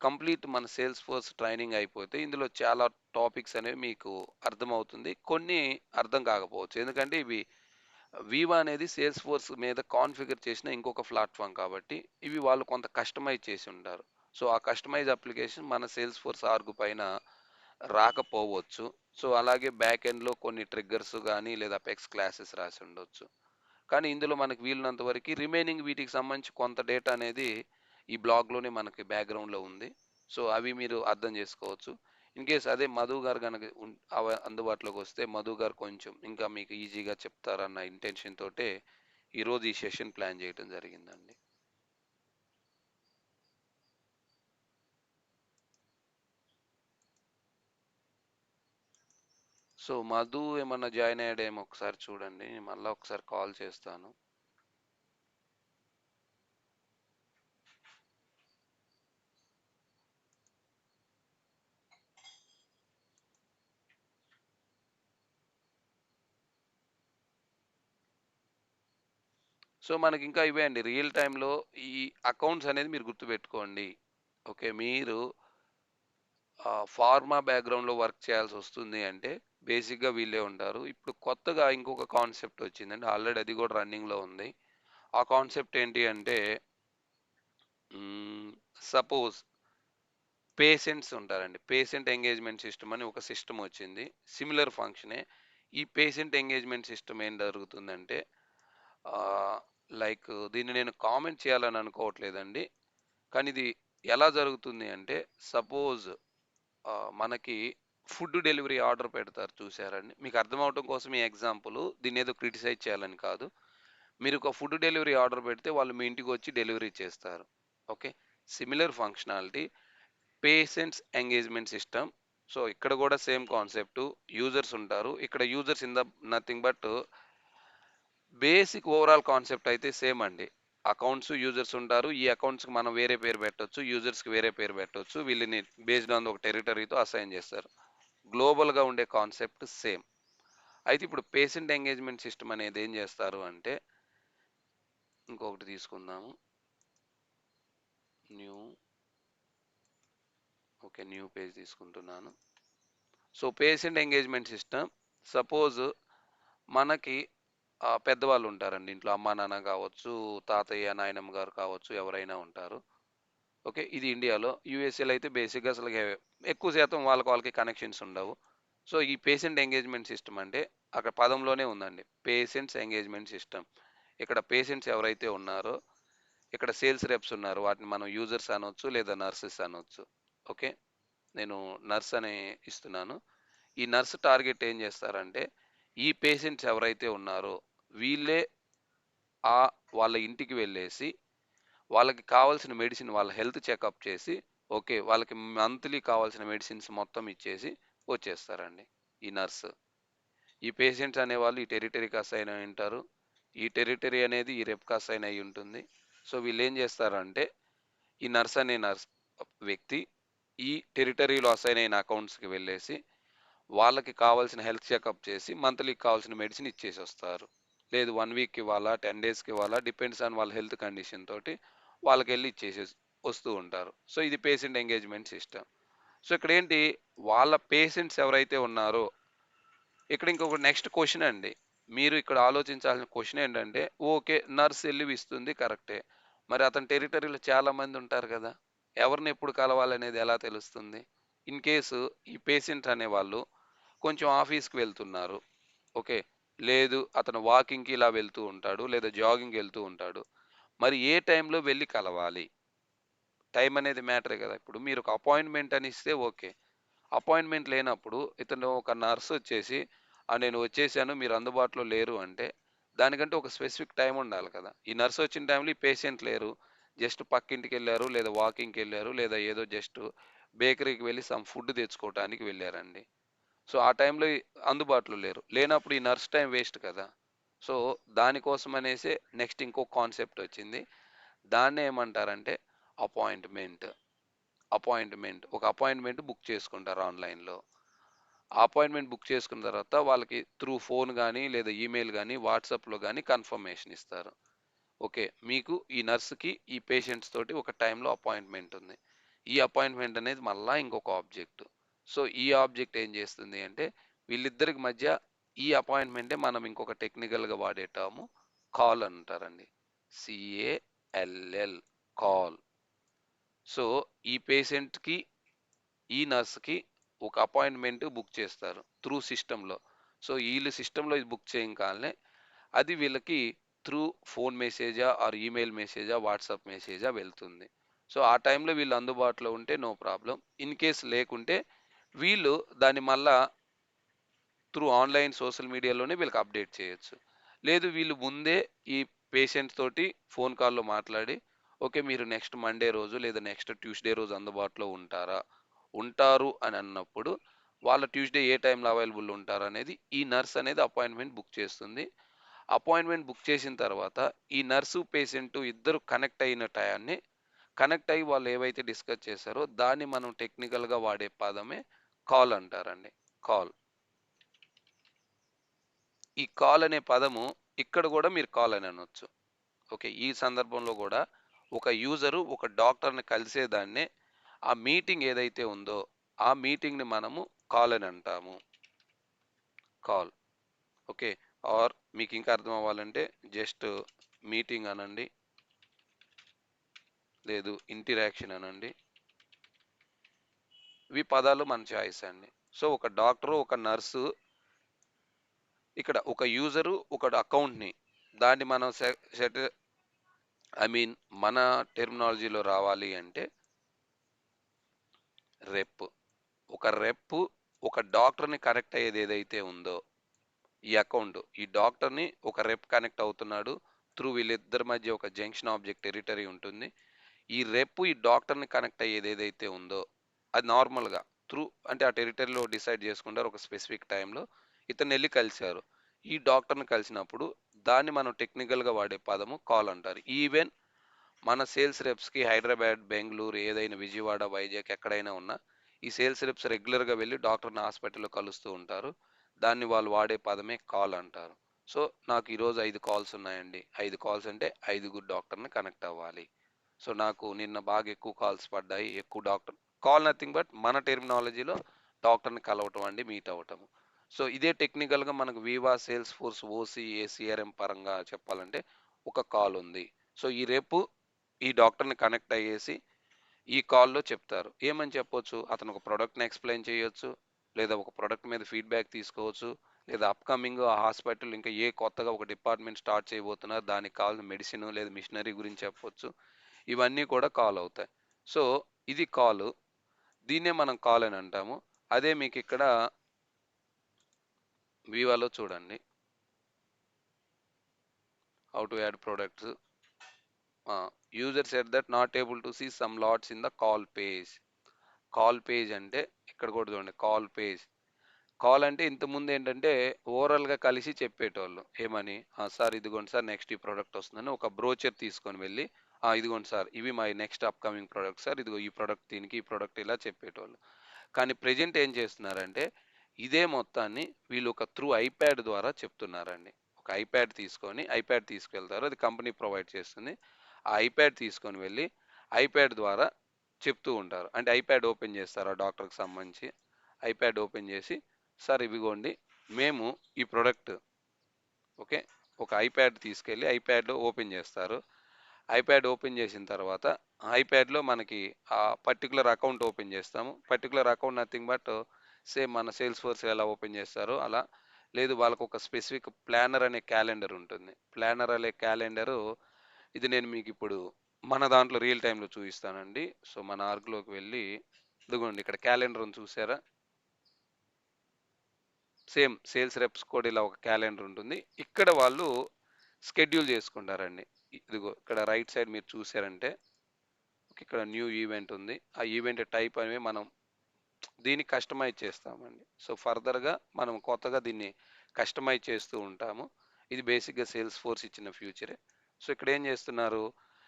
కంప్లీట్ మన సేల్స్ ఫోర్స్ ట్రైనింగ్ అయిపోతే ఇందులో చాలా టాపిక్స్ అనేవి మీకు అర్థమవుతుంది, కొన్ని అర్థం కాకపోవచ్చు. ఎందుకంటే ఇవి వివా అనేది సేల్స్ ఫోర్స్ మీద కాన్ఫిగర్ చేసిన ఇంకొక ప్లాట్ఫామ్ కాబట్టి ఇవి వాళ్ళు కొంత కస్టమైజ్ చేసి ఉంటారు. సో ఆ కస్టమైజ్ అప్లికేషన్ మన సేల్స్ ఫోర్స్ ఆర్గ్ పైన రాకపోవచ్చు. సో అలాగే బ్యాక్ ఎండ్లో కొన్ని ట్రిగ్గర్స్ కానీ లేదా పెక్స్ క్లాసెస్ రాసి ఉండొచ్చు. కానీ ఇందులో మనకు వీలున్నంత వరకు రిమైనింగ్ వీటికి సంబంధించి కొంత డేటా అనేది ఈ బ్లాగ్లోనే మనకి బ్యాక్గ్రౌండ్లో ఉంది. సో అవి మీరు అర్థం చేసుకోవచ్చు. ఇన్ కేస్ అదే మధు గారు కనుక అందుబాటులోకి వస్తే మధు గారు కొంచెం ఇంకా మీకు ఈజీగా చెప్తారన్న ఇంటెన్షన్ తోటే ఈరోజు ఈ సెషన్ ప్లాన్ చేయడం జరిగిందండి. సో మధు ఏమన్నా జాయిన్ అయ్యాడేమో ఒకసారి చూడండి, మళ్ళీ ఒకసారి కాల్ చేస్తాను. సో మనకి ఇంకా ఇవే అండి రియల్ టైంలో ఈ అకౌంట్స్ అనేది మీరు గుర్తుపెట్టుకోండి. ఓకే, మీరు ఫార్మా బ్యాక్గ్రౌండ్లో వర్క్ చేయాల్సి వస్తుంది అంటే బేసిక్గా వీళ్ళే ఉంటారు. ఇప్పుడు కొత్తగా ఇంకొక కాన్సెప్ట్ వచ్చిందండి, ఆల్రెడీ అది కూడా రన్నింగ్లో ఉంది. ఆ కాన్సెప్ట్ ఏంటి అంటే, సపోజ్ పేషెంట్స్ ఉంటారండి, పేషెంట్ ఎంగేజ్మెంట్ సిస్టమ్ అని ఒక సిస్టమ్ వచ్చింది. సిమిలర్ ఫంక్షనే. ఈ పేషెంట్ ఎంగేజ్మెంట్ సిస్టమ్ ఏం జరుగుతుందంటే, లైక్ దీన్ని నేను కామెంట్ చేయాలని అనుకోవట్లేదండి, కానీ ఇది ఎలా జరుగుతుంది అంటే, సపోజ్ మనకి ఫుడ్ డెలివరీ ఆర్డర్ పెడతారు చూసారండి, మీకు అర్థం అవటం కోసం ఈ ఎగ్జాంపుల్, దీన్ని ఏదో క్రిటిసైజ్ చేయాలని కాదు. మీరు ఒక ఫుడ్ డెలివరీ ఆర్డర్ పెడితే వాళ్ళు మీ ఇంటికి వచ్చి డెలివరీ చేస్తారు. Okay, similar functionality patients engagement system. So ఇక్కడ కూడా సేమ్ కాన్సెప్ట్, యూజర్స్ ఉంటారు. ఇక్కడ users in the nothing but basic overall concept అయితే సేమ్ అండి. అకౌంట్స్ యూజర్స్ ఉంటారు. ఈ అకౌంట్స్కి మనం వేరే పేరు పెట్టొచ్చు, యూజర్స్కి వేరే పేరు పెట్టొచ్చు. వీళ్ళని బేస్డ్ ఆన్ ఒక టెరిటరీతో అసైన్ చేస్తారు. గ్లోబల్గా ఉండే కాన్సెప్ట్ సేమ్. అయితే ఇప్పుడు పేషెంట్ ఎంగేజ్మెంట్ సిస్టమ్ అనేది ఏం చేస్తారు అంటే, ఇంకొకటి తీసుకుందాము, న్యూ, ఓకే న్యూ పేజ్ తీసుకుంటున్నాను. So patient engagement system, suppose మనకి పెద్దవాళ్ళు ఉంటారండి ఇంట్లో, అమ్మా నాన్న కావచ్చు, తాతయ్య నాయనమ్మ గారు కావచ్చు, ఎవరైనా ఉంటారు. ఓకే, ఇది ఇండియాలో. యూఎస్ఏలో అయితే బేసిక్గా అసలు ఎక్కువ శాతం వాళ్ళకి కనెక్షన్స్ ఉండవు. సో ఈ పేషెంట్ ఎంగేజ్మెంట్ సిస్టమ్ అంటే అక్కడ పదంలోనే ఉందండి, పేషెంట్స్ ఎంగేజ్మెంట్ సిస్టమ్. ఇక్కడ పేషెంట్స్ ఎవరైతే ఉన్నారో, ఇక్కడ సేల్స్ రెప్స్ ఉన్నారు, వాటిని మనం యూజర్స్ అనొచ్చు లేదా నర్సెస్ అనొచ్చు. ఓకే, నేను నర్స్ అని ఇస్తున్నాను. ఈ నర్స్ టార్గెట్ ఏం చేస్తారంటే, ఈ పేషెంట్స్ ఎవరైతే ఉన్నారో వీళ్ళే ఆ వాళ్ళ ఇంటికి వెళ్ళేసి వాళ్ళకి కావాల్సిన మెడిసిన్, వాళ్ళ హెల్త్ చెకప్ చేసి, ఓకే వాళ్ళకి మంత్లీ కావాల్సిన మెడిసిన్స్ మొత్తం ఇచ్చేసి వచ్చేస్తారండి ఈ నర్స్. ఈ పేషెంట్స్ అనేవాళ్ళు ఈ టెరిటరీకి అసైన్ అయి ఉంటారు. ఈ టెరిటరీ అనేది ఈ రెప్కి అసైన్ అయి ఉంటుంది. సో వీళ్ళు ఏం చేస్తారంటే, ఈ నర్స్ వ్యక్తి ఈ టెరిటరీలో అసైన్ అయిన అకౌంట్స్కి వెళ్ళేసి వాళ్ళకి కావాల్సిన హెల్త్ చెకప్ చేసి మంత్లీకి కావాల్సిన మెడిసిన్ ఇచ్చేసి వస్తారు. లేదు 1 వీక్కి ఇవ్వాలా, 10 డేస్కి ఇవ్వాలా, డిపెండ్స్ ఆన్ వాళ్ళ హెల్త్ కండిషన్ తోటి వాళ్ళకి వెళ్ళి ఇచ్చేసి వస్తూ ఉంటారు. సో ఇది పేషెంట్ ఎంగేజ్మెంట్ సిస్టమ్. సో ఇక్కడ ఏంటి, వాళ్ళ పేషెంట్స్ ఎవరైతే ఉన్నారో, ఇక్కడ ఇంకొక నెక్స్ట్ క్వశ్చన్ అండి, మీరు ఇక్కడ ఆలోచించాల్సిన క్వశ్చన్ ఏంటంటే, ఓకే నర్స్ వెళ్ళి ఇస్తుంది కరెక్టే, మరి అతని టెరిటరీలో చాలా మంది ఉంటారు కదా, ఎవరిని ఎప్పుడు కలవాలనేది ఎలా తెలుస్తుంది? ఇన్ కేసు ఈ పేషెంట్ అనేవాళ్ళు కొంచెం ఆఫీస్కి వెళ్తున్నారు, ఓకే, లేదు అతను వాకింగ్కి ఇలా వెళ్తూ ఉంటాడు లేదా జాగింగ్కి వెళ్తూ ఉంటాడు, మరి ఏ టైంలో వెళ్ళి కలవాలి? టైం అనేది మ్యాటరే కదా. ఇప్పుడు మీరు ఒక అపాయింట్మెంట్ అని ఇస్తే ఓకే, అపాయింట్మెంట్ లేనప్పుడు ఇతను ఒక నర్స్ వచ్చేసి, నేను వచ్చేసాను మీరు అందుబాటులో లేరు అంటే, దానికంటే ఒక స్పెసిఫిక్ టైం ఉండాలి కదా. ఈ నర్స్ వచ్చిన టైంలో ఈ పేషెంట్ లేరు, జస్ట్ పక్కింటికి వెళ్ళారు లేదా వాకింగ్కి వెళ్ళారు లేదా ఏదో జస్ట్ బేకరీకి వెళ్ళి సమ్ ఫుడ్ తెచ్చుకోవడానికి వెళ్ళారండి. సో ఆ టైంలో అందుబాటులో లేరు, లేనప్పుడు ఈ నర్స్ టైం వేస్ట్ కదా. సో దానికోసం అనేసి నెక్స్ట్ ఇంకో కాన్సెప్ట్ వచ్చింది, దాన్నే ఏమంటారంటే అపాయింట్మెంట్. ఒక అపాయింట్మెంట్ బుక్ చేసుకుంటారు ఆన్లైన్లో. ఆ అపాయింట్మెంట్ బుక్ చేసుకున్న తర్వాత వాళ్ళకి త్రూ ఫోన్ కానీ లేదా ఈమెయిల్ కానీ వాట్సాప్లో కానీ కన్ఫర్మేషన్ ఇస్తారు. ఓకే, మీకు ఈ నర్స్కి ఈ పేషెంట్స్ తోటి ఒక టైంలో అపాయింట్మెంట్ ఉంది. ఈ అపాయింట్మెంట్ అనేది మళ్ళా ఇంకొక ఆబ్జెక్ట్. సో ఈ ఆబ్జెక్ట్ ఏం చేస్తుంది అంటే, వీళ్ళిద్దరికి మధ్య ఈ అపాయింట్మెంటే మనం ఇంకొక టెక్నికల్గా వాడే టర్మ్ కాల్ అంటారండి, CALL, కాల్. సో ఈ పేషెంట్కి ఈ నర్స్కి ఒక అపాయింట్మెంట్ బుక్ చేస్తారు త్రూ సిస్టంలో. సో వీళ్ళు సిస్టంలో ఇది బుక్ చేయగానే అది వీళ్ళకి త్రూ ఫోన్ మెసేజా ఆర్ ఈమెయిల్ మెసేజా వాట్సాప్ మెసేజా వెళ్తుంది. సో ఆ టైంలో వీళ్ళు అందుబాటులో ఉంటే నో ప్రాబ్లం, ఇన్ కేస్ లేకుంటే వీళ్ళు దాన్ని మళ్ళా త్రూ ఆన్లైన్ సోషల్ మీడియాలోనే వీళ్ళకి అప్డేట్ చేయొచ్చు. లేదు వీళ్ళు ముందే ఈ పేషెంట్ తోటి ఫోన్ కాల్లో మాట్లాడి, ఓకే మీరు నెక్స్ట్ మండే రోజు లేదా నెక్స్ట్ ట్యూస్డే రోజు అందుబాటులో ఉంటారా, ఉంటారు అని అన్నప్పుడు వాళ్ళ ట్యూస్డే ఏ టైంలో అవైలబుల్ ఉంటారు అనేది ఈ నర్స్ అనేది అపాయింట్మెంట్ బుక్ చేస్తుంది. అపాయింట్మెంట్ బుక్ చేసిన తర్వాత ఈ నర్సు పేషెంట్ ఇద్దరు కనెక్ట్ అయిన టయాన్ని కనెక్ట్ అయ్యి వాళ్ళు ఏవైతే డిస్కస్ చేశారో దాన్ని మనం టెక్నికల్గా వాడే పదమే కాల్ అంటారండి. కాల్. ఈ కాల్ అనే పదము ఇక్కడ కూడా మీరు కాల్ అని అనొచ్చు. ఓకే. ఈ సందర్భంలో కూడా ఒక యూజరు ఒక డాక్టర్ని కలిసేదాన్నే ఆ మీటింగ్ ఏదైతే ఉందో ఆ మీటింగ్ని మనము కాల్ అని అంటాము. కాల్. ఓకే. ఆర్ మీకు ఇంకా అర్థం అవ్వాలంటే జస్ట్ మీటింగ్ అనండి, లేదు ఇంటరాక్షన్ అనండి. ఇవి పదాలు మన చాయిస్ అండి. సో ఒక డాక్టరు ఒక నర్సు ఇక్కడ ఒక యూజరు ఒక అకౌంట్ని దాన్ని మనం సెట్ ఐ మీన్ మన టెర్మినాలజీలో రావాలి అంటే రెప్. ఒక రెప్ ఒక డాక్టర్ని కనెక్ట్ అయ్యేది ఏదైతే ఉందో ఈ అకౌంట్ ఈ డాక్టర్ని ఒక రెప్ కనెక్ట్ అవుతున్నాడు త్రూ వీళ్ళిద్దరి మధ్య ఒక జంక్షన్ ఆబ్జెక్ట్ టెరిటరీ ఉంటుంది. ఈ రెప్ ఈ డాక్టర్ని కనెక్ట్ అయ్యేది ఏదైతే ఉందో అది నార్మల్గా త్రూ అంటే ఆ టెరిటరీలో డిసైడ్ చేసుకుంటారు ఒక స్పెసిఫిక్ టైంలో ఇతను వెళ్ళి కలిశారు. ఈ డాక్టర్ని కలిసినప్పుడు దాన్ని మనం టెక్నికల్గా వాడే పదము కాల్ అంటారు. ఈవెన్ మన సేల్స్ రెప్స్కి హైదరాబాద్, బెంగళూరు, ఏదైనా విజయవాడ, వైజాగ్ ఎక్కడైనా ఉన్నా ఈ సేల్స్ రెప్స్ రెగ్యులర్గా వెళ్ళి డాక్టర్ని హాస్పిటల్లో కలుస్తూ ఉంటారు. దాన్ని వాళ్ళు వాడే పదమే కాల్ అంటారు. సో నాకు ఈరోజు 5 కాల్స్ ఉన్నాయండి. 5 కాల్స్ అంటే 5గురు డాక్టర్ని కనెక్ట్ అవ్వాలి. సో నాకు నిన్న బాగా ఎక్కువ కాల్స్ పడ్డాయి. ఎక్కువ డాక్టర్ కాల్ నథింగ్ బట్ మన టెర్మినాలజీలో డాక్టర్ని కలవటం అండి, మీట్ అవ్వటం. సో ఇదే టెక్నికల్గా మనకు వివా, సేల్స్ ఫోర్స్, ఓసి, ఏసీఆర్ఎం పరంగా చెప్పాలంటే ఒక కాల్ ఉంది. సో ఈ రేపు ఈ డాక్టర్ని కనెక్ట్ అయ్యేసి ఈ కాల్లో చెప్తారు. ఏమని చెప్పొచ్చు? అతను ఒక ప్రోడక్ట్‌ని ఎక్స్‌ప్లెయిన్ చేయొచ్చు. లేదా ఒక ప్రోడక్ట్ మీద ఫీడ్‌బ్యాక్ తీసుకోవచ్చు. లేదా అప్‌కమింగ్ ఆ హాస్పిటల్ ఇంకా ఏ కొత్తగా ఒక డిపార్ట్‌మెంట్ స్టార్ట్ చేయబోతున్నారు. దానికి కావాల్సిన మెడిసిన్ లేదా మిషనరీ గురించి చెప్పొచ్చు. ఇవన్నీ కూడా కాల్ అవుతాయి. సో ఇది కాల్. దీన్నే మనం కాల్ అని అంటాము. అదే మీకు ఇక్కడ వివాలో చూడండి. How to add products. User said that not able to see some lots in the call page. Call page అంటే ఇక్కడ కూడా చూడండి కాల్ పేజ్. కాల్ అంటే ఇంతకుముందు ఏంటంటే ఓవరాల్గా కలిసి చెప్పేటోళ్ళు ఏమని, సార్ ఇదిగోండి సార్ నెక్స్ట్ ఈ ప్రోడక్ట్ వస్తుందని ఒక బ్రోచర్ తీసుకొని వెళ్ళి, ఇదిగోండి సార్ ఇవి మా నెక్స్ట్ అప్కమింగ్ ప్రోడక్ట్ సార్, ఇదిగో ఈ ప్రోడక్ట్ దీనికి ఈ ప్రోడక్ట్ ఇలా చెప్పేటోళ్ళు. కానీ ప్రెజెంట్ ఏం చేస్తున్నారంటే ఇదే మొత్తాన్ని వీళ్ళు ఒక త్రూ ఐప్యాడ్ ద్వారా చెప్తున్నారండి. ఒక ఐప్యాడ్ తీసుకొని ఐప్యాడ్ తీసుకెళ్తారు, అది కంపెనీ ప్రొవైడ్ చేస్తుంది. ఆ ఐప్యాడ్ తీసుకొని వెళ్ళి ఐప్యాడ్ ద్వారా చెప్తూ ఉంటారు. అంటే ఐప్యాడ్ ఓపెన్ చేస్తారు ఆ డాక్టర్కి సంబంధించి. ఐప్యాడ్ ఓపెన్ చేసి సార్ ఇవిగోండి మేము ఈ ప్రోడక్ట్, ఓకే, ఒక ఐప్యాడ్ తీసుకెళ్ళి ఐప్యాడ్ ఓపెన్ చేస్తారు. ఐప్యాడ్ ఓపెన్ చేసిన తర్వాత ఐప్యాడ్లో మనకి ఆ పర్టికులర్ అకౌంట్ ఓపెన్ చేస్తాము. Particular account nothing but same మన సేల్స్ ఫోర్స్ ఎలా ఓపెన్ చేస్తారో అలా. లేదు వాళ్ళకు ఒక స్పెసిఫిక్ ప్లానర్ అనే క్యాలెండర్ ఉంటుంది. ప్లానర్ అనే క్యాలెండరు ఇది నేను మీకు ఇప్పుడు మన దాంట్లో రియల్ టైంలో చూపిస్తానండి. సో మన ఆర్గ్లోకి వెళ్ళి ఇదిగోండి ఇక్కడ క్యాలెండర్ ఉంది చూసారా. సేమ్ సేల్స్ రెప్స్ కూడా ఇలా ఒక క్యాలెండర్ ఉంటుంది. ఇక్కడ వాళ్ళు షెడ్యూల్ చేసుకుంటారండి. ఇదిగో ఇక్కడ రైట్ సైడ్ మీరు చూసారంటే ఇక్కడ న్యూ ఈవెంట్ ఉంది. ఆ ఈవెంట్ టైప్ అనేవి మనం దీన్ని కస్టమైజ్ చేస్తామండి. సో ఫర్దర్గా మనం కొత్తగా దీన్ని కస్టమైజ్ చేస్తూ ఉంటాము. ఇది బేసిక్గా సేల్స్ ఫోర్స్ ఇచ్చిన ఫ్యూచరే. సో ఇక్కడ ఏం చేస్తున్నారు,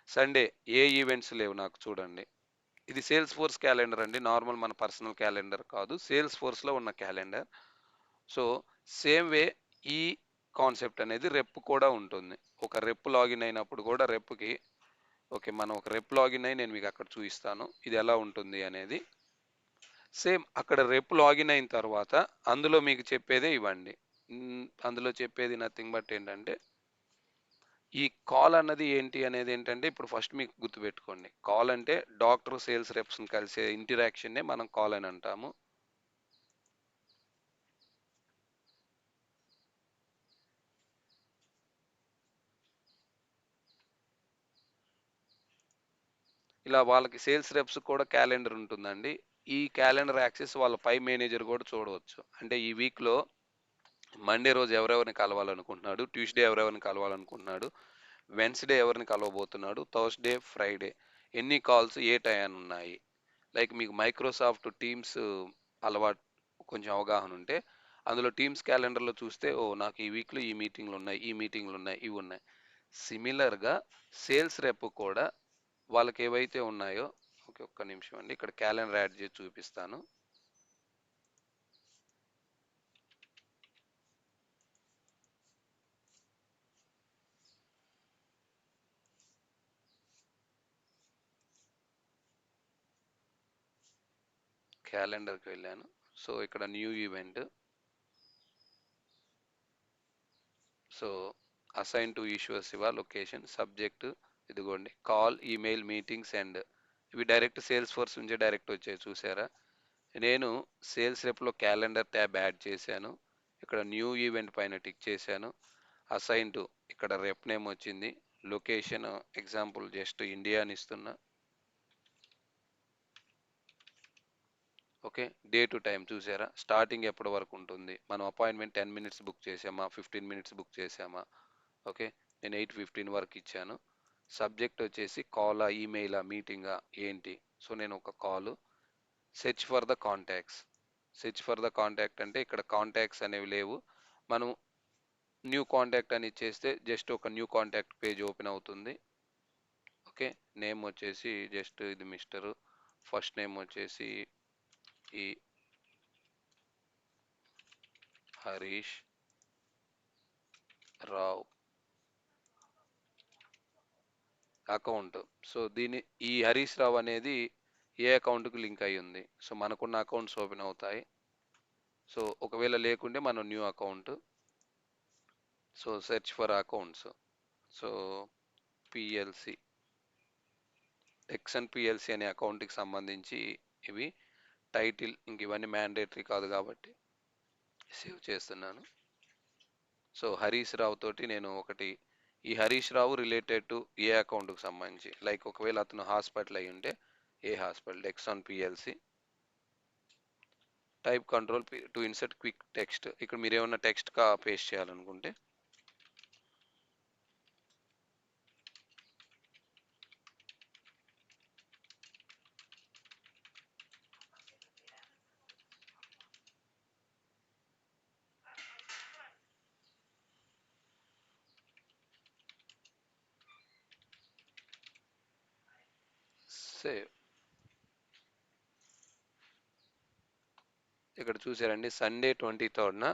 సండే ఏ ఈవెంట్స్ లేవు నాకు చూడండి. ఇది సేల్స్ ఫోర్స్ క్యాలెండర్ అండి, నార్మల్ మన పర్సనల్ క్యాలెండర్ కాదు, సేల్స్ ఫోర్స్లో ఉన్న క్యాలెండర్. సో సేమ్ వే ఈ కాన్సెప్ట్ అనేది రెప్ కూడా ఉంటుంది. ఒక రెప్ లాగిన్ అయినప్పుడు కూడా రెప్కి, ఓకే, మనం ఒక రెప్ లాగిన్ అయి నేను మీకు అక్కడ చూపిస్తాను ఇది ఎలా ఉంటుంది అనేది. సేమ్ అక్కడ రెప్ లాగిన్ అయిన తర్వాత అందులో మీకు చెప్పేదే ఇవ్వండి. అందులో చెప్పేది నథింగ్ బట్ ఏంటంటే ఈ కాల్ అన్నది ఏంటి అనేది ఏంటంటే ఇప్పుడు ఫస్ట్ మీకు గుర్తుపెట్టుకోండి. కాల్ అంటే డాక్టర్ సేల్స్ రెప్స్ని కలిసే ఇంటరాక్షన్నే మనం కాల్ అని అంటాము. ఇలా వాళ్ళకి సేల్స్ రెప్స్ కూడా క్యాలెండర్ ఉంటుందండి. ఈ క్యాలెండర్ యాక్సెస్ వాళ్ళ పై మేనేజర్ కూడా చూడవచ్చు. అంటే ఈ వీక్లో మండే రోజు ఎవరెవరిని కలవాలనుకుంటున్నాడు, ట్యూస్డే ఎవరెవరిని కలవాలనుకుంటున్నాడు, వెన్స్డే ఎవరిని కలవబోతున్నాడు, థర్స్డే, ఫ్రైడే ఎన్ని కాల్స్ ఏ టైం ఉన్నాయి. లైక్ మీకు మైక్రోసాఫ్ట్ టీమ్స్ అలవాటు కొంచెం అవగాహన ఉంటే అందులో టీమ్స్ క్యాలెండర్లో చూస్తే ఓ నాకు ఈ వీక్లో ఈ మీటింగ్లు ఉన్నాయి, ఈ మీటింగ్లు ఉన్నాయి, ఇవి ఉన్నాయి. సిమిలర్గా సేల్స్ రెప్ కూడా వాళ్ళకి ఏవైతే ఉన్నాయో, ఓకే ఒక్క నిమిషం అండి, ఇక్కడ క్యాలెండర్ యాడ్ చేసి చూపిస్తాను. క్యాలెండర్కి వెళ్ళాను. సో ఇక్కడ new event, so assign to Ishwar Shiva, location, subject ఇదిగోండి కాల్, ఈమెయిల్, మీటింగ్స్ అండ్ ఇవి డైరెక్ట్ సేల్స్ ఫోర్స్ నుంచి డైరెక్ట్ వచ్చాయి చూసారా. నేను సేల్స్ రెప్లో క్యాలెండర్ ట్యాబ్ యాడ్ చేశాను. ఇక్కడ న్యూ ఈవెంట్ పైన టిక్ చేశాను. అసైన్ టు ఇక్కడ రెప్ నేమ్ వచ్చింది. లొకేషన్ ఎగ్జాంపుల్ జస్ట్ ఇండియా అని ఇస్తున్నా. ఓకే, డే టు టైం చూసారా, స్టార్టింగ్ ఎప్పటి వరకు ఉంటుంది, మనం అపాయింట్మెంట్ 10 మినిట్స్ బుక్ చేసామా, 15 మినిట్స్ బుక్ చేసామా. ఓకే, నేను 8:15 వరకు ఇచ్చాను. సబ్జెక్ట్ వచ్చేసి కాలా, ఈమెయిలా, మీటింగా ఏంటి. సో నేను ఒక call. Search for the contacts. Search for the contact అంటే ఇక్కడ కాంటాక్ట్స్ అనేవి లేవు. మనం న్యూ కాంటాక్ట్ అని ఇచ్చేస్తే జస్ట్ ఒక న్యూ కాంటాక్ట్ పేజ్ ఓపెన్ అవుతుంది. ఓకే, నేమ్ వచ్చేసి జస్ట్ ఇది మిస్టర్, ఫస్ట్ నేమ్ వచ్చేసి ఈ హరీష్ రావ్ అకౌంట్. సో ఈ హరీష్ రావు అనేది ఏ అకౌంట్కి లింక్ అయి ఉంది. సో మనకున్న అకౌంట్స్ ఓపెన్ అవుతాయి. సో ఒకవేళ లేకుంటే మనం new account. So search for accounts. So PLC, ఎక్సన్ PLC అనే అకౌంట్కి సంబంధించి ఇవి టైటిల్, ఇంక ఇవన్నీ మ్యాండేటరీ కాదు కాబట్టి సేవ్ చేస్తున్నాను. సో హరీష్ రావు తోటి నేను ఒకటి, ఈ Harish Rao related to a అకౌంట్కి సంబంధించి, లైక్ ఒకవేళ అతను హాస్పిటల్ అయి ఉంటే ఏ hospital, Exxon PLC. Type control to insert quick text. ఇక్కడ మీరు ఏమన్నా టెక్స్ట్ పేస్ట్ చేయాలనుకుంటే సేవ్. ఇక్కడ చూసారండి, సండే 23rd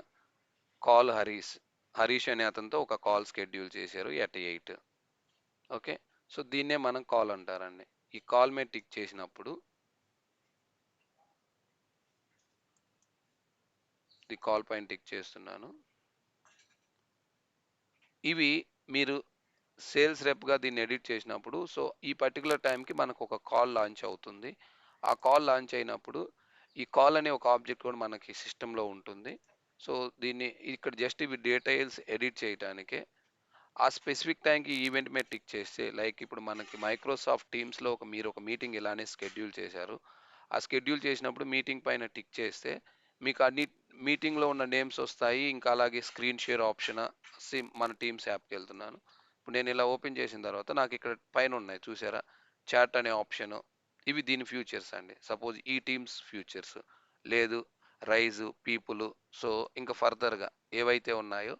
కాల్ హరీష్ అనే అతనితో ఒక కాల్ షెడ్యూల్ చేశారు ఎట్ 8. ఓకే, సో దీన్నే మనం కాల్ అంటారండి. ఈ కాల్ మీద టిక్ చేసినప్పుడు ఈ కాల్ పైన టిక్ చేస్తున్నాను. ఇవి మీరు సేల్స్ రెప్గా దీన్ని ఎడిట్ చేసినప్పుడు, సో ఈ పర్టికులర్ టైంకి మనకు ఒక కాల్ లాంచ్ అవుతుంది. ఆ కాల్ లాంచ్ అయినప్పుడు ఈ కాల్ అనే ఒక ఆబ్జెక్ట్ కూడా మనకి సిస్టంలో ఉంటుంది. సో దీన్ని ఇక్కడ జస్ట్ ఇవి డీటెయిల్స్ ఎడిట్ చేయడానికే. ఆ స్పెసిఫిక్ టైంకి ఈవెంట్ మీద టిక్ చేస్తే, లైక్ ఇప్పుడు మనకి మైక్రోసాఫ్ట్ టీమ్స్లో మీరు ఒక మీటింగ్ ఇలానే షెడ్యూల్ చేశారు. ఆ షెడ్యూల్ చేసినప్పుడు మీటింగ్ పైన టిక్ చేస్తే మీకు అన్ని మీటింగ్లో ఉన్న నేమ్స్ వస్తాయి. ఇంకా అలాగే స్క్రీన్ షేర్ ఆప్షన్, మన టీమ్స్ యాప్కి వెళ్తున్నాను. ఇప్పుడు నేను ఇలా ఓపెన్ చేసిన తర్వాత నాకు ఇక్కడ పైన ఉన్నాయి చూసారా, చాట్ అనే ఆప్షన్. ఇవి దీని ఫ్యూచర్స్ అండి. సపోజ్ ఈ టీమ్స్ ఫ్యూచర్స్ లేదు, రైజ్, పీపుల్. సో ఇంకా ఫర్దర్గా ఏవైతే ఉన్నాయో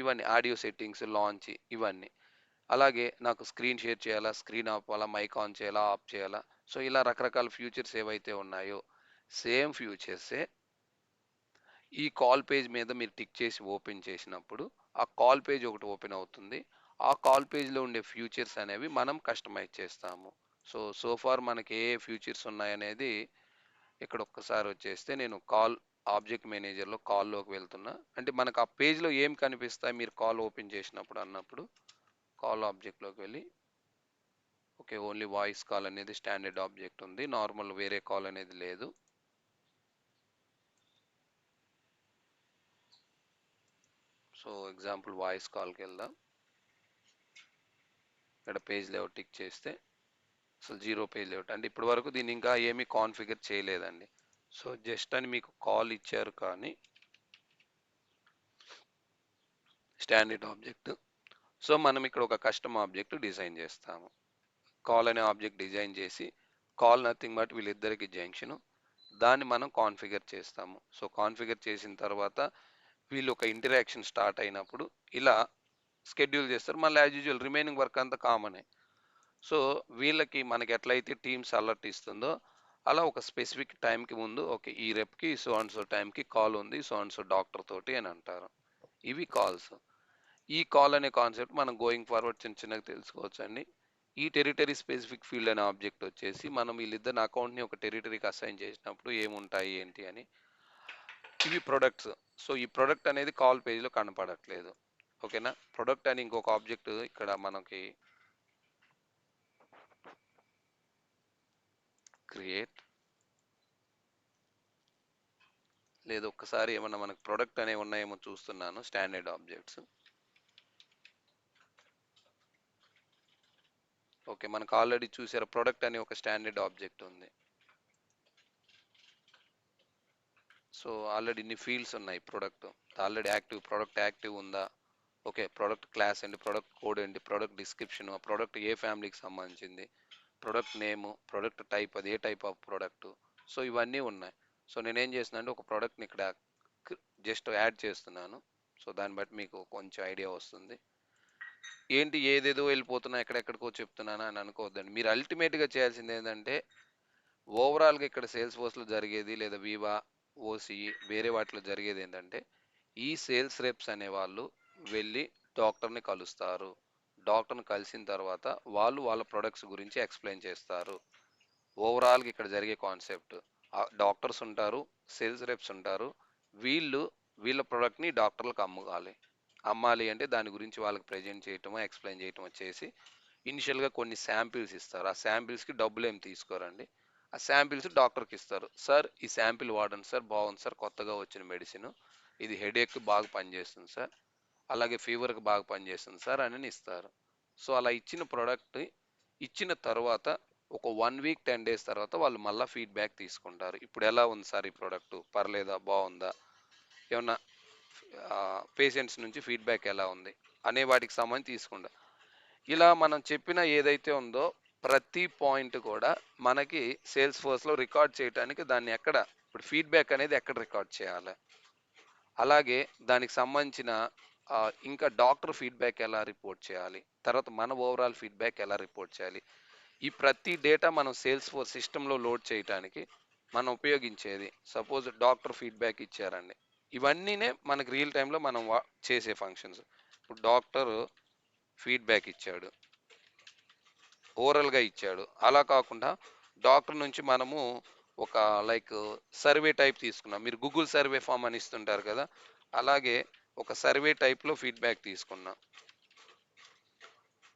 ఇవన్నీ ఆడియో సెట్టింగ్స్, లాంచ్, ఇవన్నీ. అలాగే నాకు స్క్రీన్ షేర్ చేయాలా, స్క్రీన్ ఆపాలా, మైక్ ఆన్ చేయాలా, ఆఫ్ చేయాలా. సో ఇలా రకరకాల ఫ్యూచర్స్ ఏవైతే ఉన్నాయో సేమ్ ఫ్యూచర్సే ఈ కాల్ పేజ్ మీద మీరు టిక్ చేసి ఓపెన్ చేసినప్పుడు ఆ కాల్ పేజ్ ఒకటి ఓపెన్ అవుతుంది. ఆ కాల్ పేజ్లో ఉండే ఫ్యూచర్స్ అనేవి మనం కస్టమైజ్ చేస్తాము. సో ఫార్ మనకి ఏ ఫ్యూచర్స్ ఉన్నాయనేది ఇక్కడ ఒక్కసారి వచ్చేస్తే నేను కాల్ ఆబ్జెక్ట్ మేనేజర్లో కాల్లోకి వెళ్తున్నా. అంటే మనకు ఆ పేజ్లో ఏం కనిపిస్తాయి మీరు కాల్ ఓపెన్ చేసినప్పుడు అన్నప్పుడు కాల్ ఆబ్జెక్ట్లోకి వెళ్ళి, ఓకే ఓన్లీ వాయిస్ కాల్ అనేది స్టాండర్డ్ ఆబ్జెక్ట్ ఉంది, నార్మల్ వేరే కాల్ అనేది లేదు. సో ఎగ్జాంపుల్ వాయిస్ కాల్కి వెళ్దాం. ఇక్కడ పేజ్ లేఅవుట్ టిక్ చేస్తే అసలు జీరో పేజ్ లేఅవుట్, అంటే ఇప్పటి వరకు దీన్ని ఇంకా ఏమీ కాన్ఫిగర్ చేయలేదండి. సో జస్ట్ అని మీకు కాల్ ఇచ్చారు కానీ స్టాండర్డ్ ఆబ్జెక్ట్. సో మనం ఇక్కడ ఒక కస్టమ్ ఆబ్జెక్ట్ డిజైన్ చేస్తాము. కాల్ అనే ఆబ్జెక్ట్ డిజైన్ చేసి, కాల్ నథింగ్ బట్ వీళ్ళిద్దరికి జంక్షన్, దాన్ని మనం కాన్ఫిగర్ చేస్తాము. సో కాన్ఫిగర్ చేసిన తర్వాత వీళ్ళు ఒక ఇంటరాక్షన్ స్టార్ట్ అయినప్పుడు ఇలా షెడ్యూల్ చేస్తారు. మళ్ళీ యాజ్ యూజువల్ రిమైనింగ్ వర్క్ అంతా కామనే. సో వీళ్ళకి మనకి ఎట్లయితే టీమ్స్ అలర్ట్ ఇస్తుందో అలా ఒక స్పెసిఫిక్ టైంకి ముందు ఓకే ఈ రెప్కి సో అండ్ సో టైంకి కాల్ ఉంది సో అండ్ సో డాక్టర్ తోటి అని అంటారు. ఇవి కాల్స్. ఈ కాల్ అనే కాన్సెప్ట్ మనం గోయింగ్ ఫార్వర్డ్ చిన్న చిన్నగా తెలుసుకోవచ్చు అండి. ఈ టెరిటరీ స్పెసిఫిక్ ఫీల్డ్ అనే ఆబ్జెక్ట్ వచ్చేసి మనం వీళ్ళిద్దరిని అకౌంట్ని ఒక టెరిటరీకి అసైన్ చేసినప్పుడు ఏముంటాయి ఏంటి అని. ఇవి ప్రొడక్ట్స్. సో ఈ ప్రొడక్ట్ అనేది కాల్ పేజ్లో కనపడట్లేదు. ఓకేనా. ప్రొడక్ట్ అని ఇంకొక ఆబ్జెక్ట్ ఇక్కడ మనకి క్రియేట్ లేదు, ఒక్కసారి ఏమన్నా మనకు ప్రొడక్ట్ అనేవి ఉన్నాయేమో చూస్తున్నాను. Standard objects. ఓకే, మనకు ఆల్రెడీ చూసారు ప్రొడక్ట్ అనే ఒక స్టాండర్డ్ ఆబ్జెక్ట్ ఉంది. సో ఆల్రెడీ ఇన్ని ఫీల్డ్స్ ఉన్నాయి. Product already active, product active ఉందా, ఓకే ప్రొడక్ట్ క్లాస్ ఏంటి, ప్రొడక్ట్ కోడ్ ఏంటి, ప్రొడక్ట్ డిస్క్రిప్షన్, ప్రొడక్ట్ ఏ ఫ్యామిలీకి సంబంధించింది, ప్రొడక్ట్ నేము, ప్రొడక్ట్ టైప్, అది ఏ టైప్ ఆఫ్ ప్రొడక్ట్. సో ఇవన్నీ ఉన్నాయి. సో నేనేం చేసిన అంటే ఒక ప్రోడక్ట్ని ఇక్కడ జస్ట్ యాడ్ చేస్తున్నాను. సో దాన్ని బట్టి మీకు కొంచెం ఐడియా వస్తుంది. ఏంటి ఏదేదో వెళ్ళిపోతున్నా ఎక్కడెక్కడికో చెప్తున్నానా అని అనుకోవద్దండి. మీరు అల్టిమేట్గా చేయాల్సింది ఏంటంటే ఓవరాల్గా ఇక్కడ సేల్స్ ఫోర్స్లో జరిగేది లేదా వివా ఓసిఈ వేరే వాటిలో జరిగేది ఏంటంటే ఈ సేల్స్ రెప్స్ అనేవాళ్ళు వెళ్ళి డాక్టర్ని కలుస్తారు. డాక్టర్ని కలిసిన తర్వాత వాళ్ళు వాళ్ళ ప్రొడక్ట్స్ గురించి ఎక్స్ప్లెయిన్ చేస్తారు. ఓవరాల్గా ఇక్కడ జరిగే కాన్సెప్ట్ డాక్టర్స్ ఉంటారు, సేల్స్ రెప్స్ ఉంటారు. వీళ్ళు వీళ్ళ ప్రోడక్ట్ని డాక్టర్లకు అమ్మాలి అంటే దాని గురించి వాళ్ళకి ప్రజెంట్ చేయటమో ఎక్స్ప్లెయిన్ చేయటమో చేసి ఇనిషియల్గా కొన్ని శాంపిల్స్ ఇస్తారు. ఆ శాంపిల్స్కి డబ్బులు ఏం తీసుకోరండి. ఆ శాంపిల్స్ డాక్టర్కి ఇస్తారు. సార్ ఈ శాంపిల్ వాడండి సార్, బాగుంది సార్, కొత్తగా వచ్చిన మెడిసిన్, ఇది హెడేక్కి బాగా పనిచేస్తుంది సార్, అలాగే ఫీవర్కి బాగా పనిచేస్తుంది సార్ అని ఇస్తారు. సో అలా ఇచ్చిన ప్రోడక్ట్ ఇచ్చిన తర్వాత ఒక 1 వీక్ 10 డేస్ తర్వాత వాళ్ళు మళ్ళీ ఫీడ్బ్యాక్ తీసుకుంటారు. ఇప్పుడు ఎలా ఉంది సార్ ఈ ప్రోడక్ట్, పర్లేదా, బాగుందా, ఏమన్నా పేషెంట్స్ నుంచి ఫీడ్బ్యాక్ ఎలా ఉంది అనే వాటికి సంబంధించి తీసుకుంటారు. ఇలా మనం చెప్పిన ఏదైతే ఉందో ప్రతి పాయింట్ కూడా మనకి సేల్స్ ఫోర్స్లో రికార్డ్ చేయడానికి దాన్ని ఎక్కడ ఇప్పుడు ఫీడ్బ్యాక్ అనేది ఎక్కడ రికార్డ్ చేయాలి, అలాగే దానికి సంబంధించిన ఇంకా డాక్టర్ ఫీడ్బ్యాక్ ఎలా రిపోర్ట్ చేయాలి, తర్వాత మన ఓవరాల్ ఫీడ్బ్యాక్ ఎలా రిపోర్ట్ చేయాలి, ఈ ప్రతి డేటా మనం సేల్స్ ఫోర్స్ సిస్టంలో లోడ్ చేయడానికి మనం ఉపయోగించేది. సపోజ్ డాక్టర్ ఫీడ్బ్యాక్ ఇచ్చారండి, ఇవన్నీనే మనకి రియల్ టైంలో మనం చేసే ఫంక్షన్స్. ఇప్పుడు డాక్టర్ ఫీడ్బ్యాక్ ఇచ్చాడు, ఓరల్గా ఇచ్చాడు, అలా కాకుండా డాక్టర్ నుంచి మనము ఒక లైక్ సర్వే టైప్ తీసుకున్నాం. మీరు గూగుల్ సర్వే ఫామ్ అని ఇస్తుంటారు కదా, అలాగే ఒక సర్వే టైప్లో ఫీడ్బ్యాక్ తీసుకున్నాం.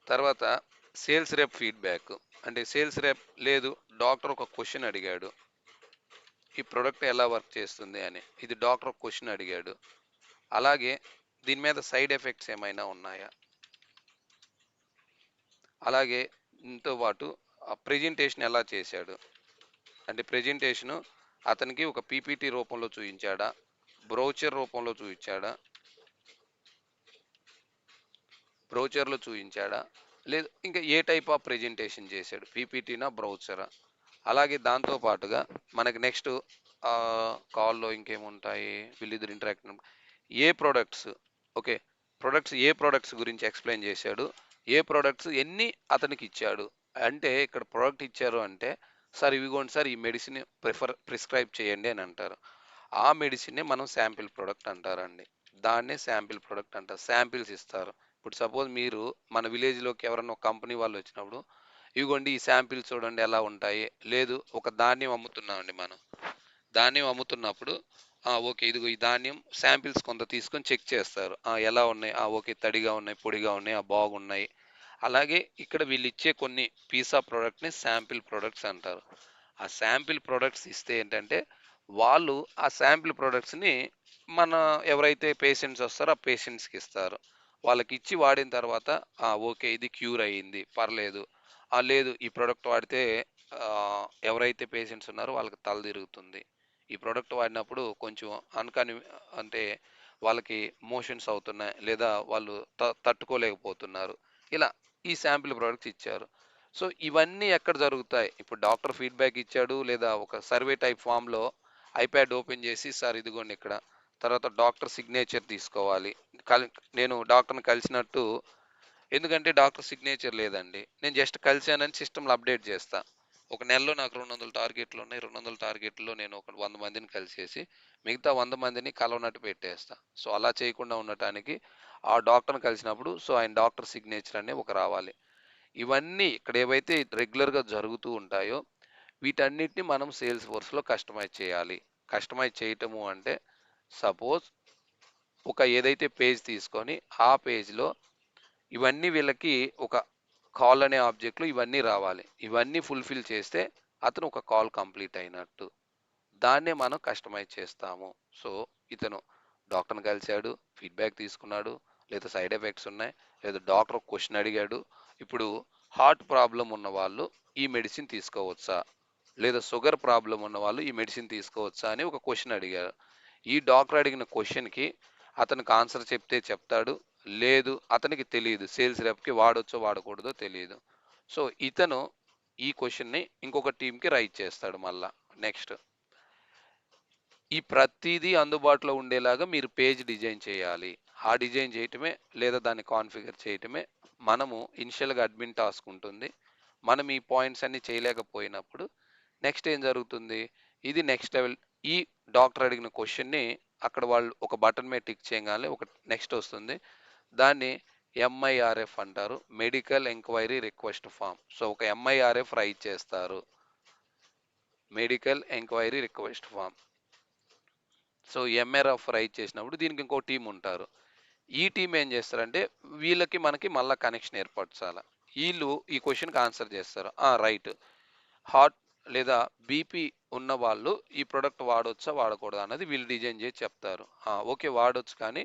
తర్వాత సేల్స్ రేప్ ఫీడ్బ్యాక్ అంటే సేల్స్ రేప్ లేదు, డాక్టర్ ఒక క్వశ్చన్ అడిగాడు, ఈ ప్రొడక్ట్ ఎలా వర్క్ చేస్తుంది అని, ఇది డాక్టర్ ఒక క్వశ్చన్ అడిగాడు, అలాగే దీని మీద సైడ్ ఎఫెక్ట్స్ ఏమైనా ఉన్నాయా, అలాగే దీంతో పాటు ప్రెజెంటేషన్ ఎలా చేశాడు, అంటే ప్రెజెంటేషను అతనికి ఒక పీపీటీ రూపంలో చూపించాడా, బ్రౌచర్ రూపంలో చూపించాడా, బ్రౌచర్లో చూపించాడా, లేదు ఇంకా ఏ టైప్ ఆఫ్ ప్రెజెంటేషన్ చేశాడు, పీపీటీనా బ్రౌచరా. అలాగే దాంతో పాటుగా మనకి నెక్స్ట్ కాల్లో ఇంకేముంటాయి, వీళ్ళిద్దరు ఇంటరాక్ట్ ఏ ప్రోడక్ట్స్, ఓకే ప్రొడక్ట్స్ ఏ ప్రోడక్ట్స్ గురించి ఎక్స్ప్లెయిన్ చేశాడు, ఏ ప్రోడక్ట్స్ ఎన్ని అతనికి ఇచ్చాడు. అంటే ఇక్కడ ప్రోడక్ట్ ఇచ్చారు అంటే సార్ ఇవిగోండి సార్ ఈ మెడిసిన్ ప్రిస్క్రైబ్ చేయండి అని అంటారు. ఆ మెడిసిన్నే మనం శాంపిల్ ప్రోడక్ట్ అంటారండి. దాన్నే శాంపిల్ ప్రోడక్ట్ అంటారు. శాంపిల్స్ ఇస్తారు. ఇప్పుడు సపోజ్ మీరు మన విలేజ్లోకి ఎవరన్నా ఒక కంపెనీ వాళ్ళు వచ్చినప్పుడు ఇవిగోండి ఈ శాంపిల్స్ చూడండి ఎలా ఉంటాయి, లేదు ఒక ధాన్యం అమ్ముతున్నామండి మనం, ధాన్యం అమ్ముతున్నప్పుడు ఓకే ఇదిగో ఈ ధాన్యం శాంపిల్స్ కొంత తీసుకొని చెక్ చేస్తారు, ఎలా ఉన్నాయి, ఓకే తడిగా ఉన్నాయి, పొడిగా ఉన్నాయి, బాగున్నాయి. అలాగే ఇక్కడ వీళ్ళు ఇచ్చే కొన్ని పీస్ ఆఫ్ ప్రోడక్ట్ని శాంపిల్ ప్రొడక్ట్స్ అంటారు. ఆ శాంపిల్ ప్రొడక్ట్స్ ఇస్తే ఏంటంటే వాళ్ళు ఆ శాంపిల్ ప్రొడక్ట్స్ని మన ఎవరైతే పేషెంట్స్ వస్తారో ఆ పేషెంట్స్కి ఇస్తారు. వాళ్ళకి ఇచ్చి వాడిన తర్వాత ఓకే ఇది క్యూర్ అయ్యింది, పర్లేదు, లేదు ఈ ప్రోడక్ట్ వాడితే ఆ, ఎవరైతే పేషెంట్స్ ఉన్నారో వాళ్ళకి తల తిరుగుతుంది, ఈ ప్రోడక్ట్ వాడినప్పుడు కొంచెం అన్కాని అంటే వాళ్ళకి మోషన్స్ అవుతున్నాయి లేదా వాళ్ళు తట్టుకోలేకపోతున్నారు, ఇలా ఈ శాంపిల్ ప్రోడక్ట్స్ ఇచ్చారు. సో ఇవన్నీ ఎక్కడ జరుగుతాయి? ఇప్పుడు డాక్టర్ ఫీడ్‌బ్యాక్ ఇచ్చాడు, లేదా ఒక సర్వే టైప్ ఫామ్‌లో ఐప్యాడ్ ఓపెన్ చేసి, సార్ ఇదిగోండి ఇక్కడ. తర్వాత డాక్టర్ సిగ్నేచర్ తీసుకోవాలి. కల్ నేను డాక్టర్‌ని కలిసినట్టు, ఎందుకంటే డాక్టర్ సిగ్నేచర్ లేదండి. నేను జస్ట్ కలిసానని సిస్టమ్‌లో అప్డేట్ చేస్తా. ఒక నెలలో నాకు 200 టార్గెట్లు ఉన్నాయి. 200 టార్గెట్‌లో నేను ఒక 100 మందిని కలిసేసి, మిగతా 100 మందిని కలవనట్టు పెట్టేస్తా. సో అలా చేయకుండా ఉండటానికి ఆ డాక్టర్‌ని కలిసినప్పుడు ఆయన డాక్టర్ సిగ్నేచర్ అనే ఒక రావాలి. ఇవన్నీ ఇక్కడ ఏవైతే రెగ్యులర్‌గా జరుగుతూ ఉంటాయో, వీటన్నిటిని మనం సేల్స్ ఫోర్స్‌లో కస్టమైజ్ చేయాలి. కస్టమైజ్ చేయటము అంటే, సపోజ్ ఒక ఏదైతే పేజ్ తీసుకొని, ఆ పేజ్‌లో ఇవన్నీ వీళ్ళకి ఒక కాల్ అనే ఆబ్జెక్ట్‌లో ఇవన్నీ రావాలి. ఇవన్నీ ఫుల్‌ఫిల్ చేస్తే అతను ఒక కాల్ కంప్లీట్ అయినట్టు. దాన్నే మనం కస్టమైజ్ చేస్తాము. సో, ఇతను డాక్టర్‌ని కలిసాడు, ఫీడ్‌బ్యాక్ తీసుకున్నాడు, లేదా సైడ్ ఎఫెక్ట్స్ ఉన్నాయి, లేదా డాక్టర్ ఒక క్వెషన్ అడిగాడు. ఇప్పుడు హార్ట్ ప్రాబ్లమ్ ఉన్నవాళ్ళు ఈ మెడిసిన్ తీసుకోవచ్చా? లేదా షుగర్ ప్రాబ్లమ్ ఉన్నవాళ్ళు ఈ మెడిసిన్ తీసుకోవచ్చా అని ఒక క్వెషన్ అడిగారు. ఈ డాక్టర్ అడిగిన క్వెషన్‌కి అతనికి ఆన్సర్ చెప్తే చెప్తాడు. లేదు అతనికి తెలీదు. సేల్స్ రెప్‌కి వాడొచ్చో వాడకూడదో తెలీదు. సో, ఇతను ఈ క్వెషన్‌ని ఇంకొక టీమ్‌కి రైట్ చేస్తాడు మళ్ళా. నెక్స్ట్ ఈ ప్రతీదీ అందుబాటులో ఉండేలాగా మీరు పేజ్ డిజైన్ చేయాలి. ఆ డిజైన్ చేయటమే, లేదా దాన్ని కాన్ఫిగర్ చేయటమే మనము ఇనిషియల్‌గా అడ్మిన్ టాస్క్ ఉంటుంది. మనం ఈ పాయింట్స్ అన్నీ చేయలేకపోయినప్పుడు నెక్స్ట్ ఏం జరుగుతుంది? ఇది నెక్స్ట్ లెవెల్. ఈ డాక్టర్ అడిగిన క్వెషన్‌ని అక్కడ వాళ్ళు ఒక బటన్ మీద టిక్ చేయంగానే ఒక నెక్స్ట్ వస్తుంది. దాన్ని ఎంఐఆర్ఎఫ్ అంటారు. Medical enquiry request form. So, ఒక ఎంఐఆర్ఎఫ్ రైట్ చేస్తారు. Medical enquiry request form. So, MRF write చేసినప్పుడు దీనికి ఇంకో టీమ్ ఉంటారు. ఈ టీమ్ ఏం చేస్తారంటే, వీళ్ళకి మనకి మళ్ళా కనెక్షన్ ఏర్పరచాల. ఈళ్ళు ఈ క్వెషన్‌కి ఆన్సర్ చేస్తారు. రైట్. హార్ట్ లేదా బీపీ ఉన్న వాళ్ళు ఈ ప్రొడక్ట్ వాడొచ్చా? వాడకూడదా? అన్నది వీళ్ళు డిజైన్ చేసి చెప్తారు. ఓకే, వాడొచ్చు, కానీ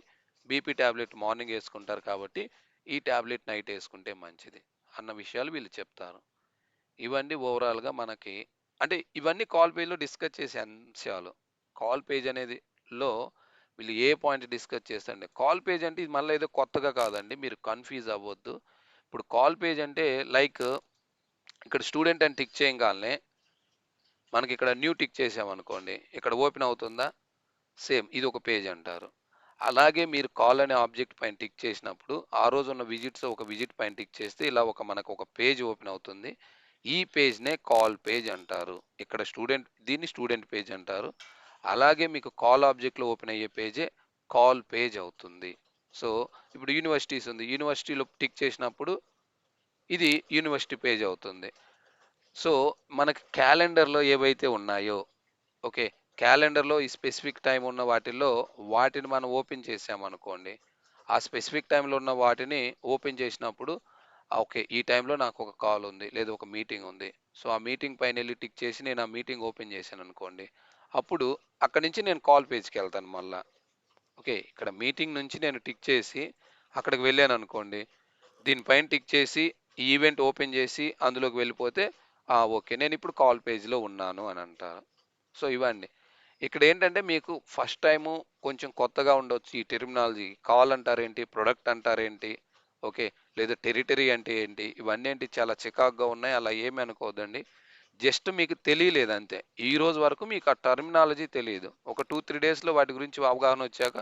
బీపీ టాబ్లెట్ మార్నింగ్ యేసుకుంటారు కాబట్టి, ఈ టాబ్లెట్ నైట్ యేసుకుంటే మంచిది అన్న విషయాలు వీళ్ళు చెప్తారు. ఇవన్నీ ఓవరాల్‌గా మనకి, అంటే ఇవన్నీ కాల్ పేజ్‌లో డిస్కస్ చేసే అంశాలు. కాల్ పేజ్ అనేది లో వీళ్ళు ఏ పాయింట్ డిస్కస్ చేస్తారంటే, కాల్ పేజ్ అంటే ఇది మళ్ళా ఏదో కొత్తగా కాదండి. మీరు కన్‌ఫ్యూజ్ అవ్వొద్దు. ఇప్పుడు కాల్ పేజ్ అంటే లైక్ ఇక్కడ స్టూడెంట్ అని టిక్ చేయంగాల్నే మనకి ఇక్కడ న్యూ టిక్ చేసామనుకోండి. ఇక్కడ ఓపెన్ అవుతుందా? సేమ్ ఇది ఒక పేజ్ అంటారు. అలాగే మీరు కాల్ అనే ఆబ్జెక్ట్ పైన టిక్ చేసినప్పుడు, ఆ రోజు ఉన్న విజిట్స్ ఒక విజిట్ పైన టిక్ చేస్తే ఇలా మనకు ఒక పేజ్ ఓపెన్ అవుతుంది. ఈ పేజ్‌నే కాల్ పేజ్ అంటారు. ఇక్కడ దీన్ని స్టూడెంట్ పేజ్ అంటారు. అలాగే మీకు కాల్ ఆబ్జెక్ట్‌లో ఓపెన్ అయ్యే పేజే కాల్ పేజ్ అవుతుంది. సో, ఇప్పుడు యూనివర్సిటీస్ ఉంది. యూనివర్సిటీలో టిక్ చేసినప్పుడు ఇది యూనివర్సిటీ పేజ్ అవుతుంది. సో, మనకి క్యాలెండర్‌లో ఏవైతే ఉన్నాయో, ఓకే, క్యాలెండర్‌లో ఈ స్పెసిఫిక్ టైమ్ ఉన్న వాటిల్లో వాటిని మనం ఓపెన్ చేసామనుకోండి. ఆ స్పెసిఫిక్ టైమ్‌లో ఉన్న వాటిని ఓపెన్ చేసినప్పుడు, ఓకే, ఈ టైంలో నాకు ఒక కాల్ ఉంది, లేదా ఒక మీటింగ్ ఉంది. సో, ఆ మీటింగ్ పైనెళ్లి టిక్ చేసి నేను ఆ మీటింగ్ ఓపెన్ చేశాననుకోండి. అప్పుడు అక్కడి నుంచి నేను కాల్ పేజ్‌కెళ్తాను మళ్ళా. ఓకే, ఇక్కడ మీటింగ్ నుంచి నేను టిక్ చేసి అక్కడికి వెళ్ళాననుకోండి. దీనిపైన టిక్ చేసి ఈ ఈవెంట్ ఓపెన్ చేసి అందులోకి వెళ్ళిపోతే, ఓకే, నేను ఇప్పుడు కాల్ పేజ్‌లో ఉన్నాను అని అంటారు. సో, ఇవండి. ఇక్కడ ఏంటంటే మీకు ఫస్ట్ టైము కొంచెం కొత్తగా ఉండొచ్చు ఈ టెర్మినాలజీ. కాల్ అంటారేంటి? ప్రొడక్ట్ అంటారేంటి? ఓకే, లేదా టెరిటరీ అంటే ఏంటి? ఇవన్నీ ఏంటి చాలా చికాకుగా ఉన్నాయి. అలా ఏమి అనుకోవద్దండి. జస్ట్ మీకు తెలియలేదు అంతే. ఈ రోజు వరకు మీకు ఆ టర్మినాలజీ తెలీదు. ఒక 2, 3 డేస్‌లో వాటి గురించి అవగాహన వచ్చాక,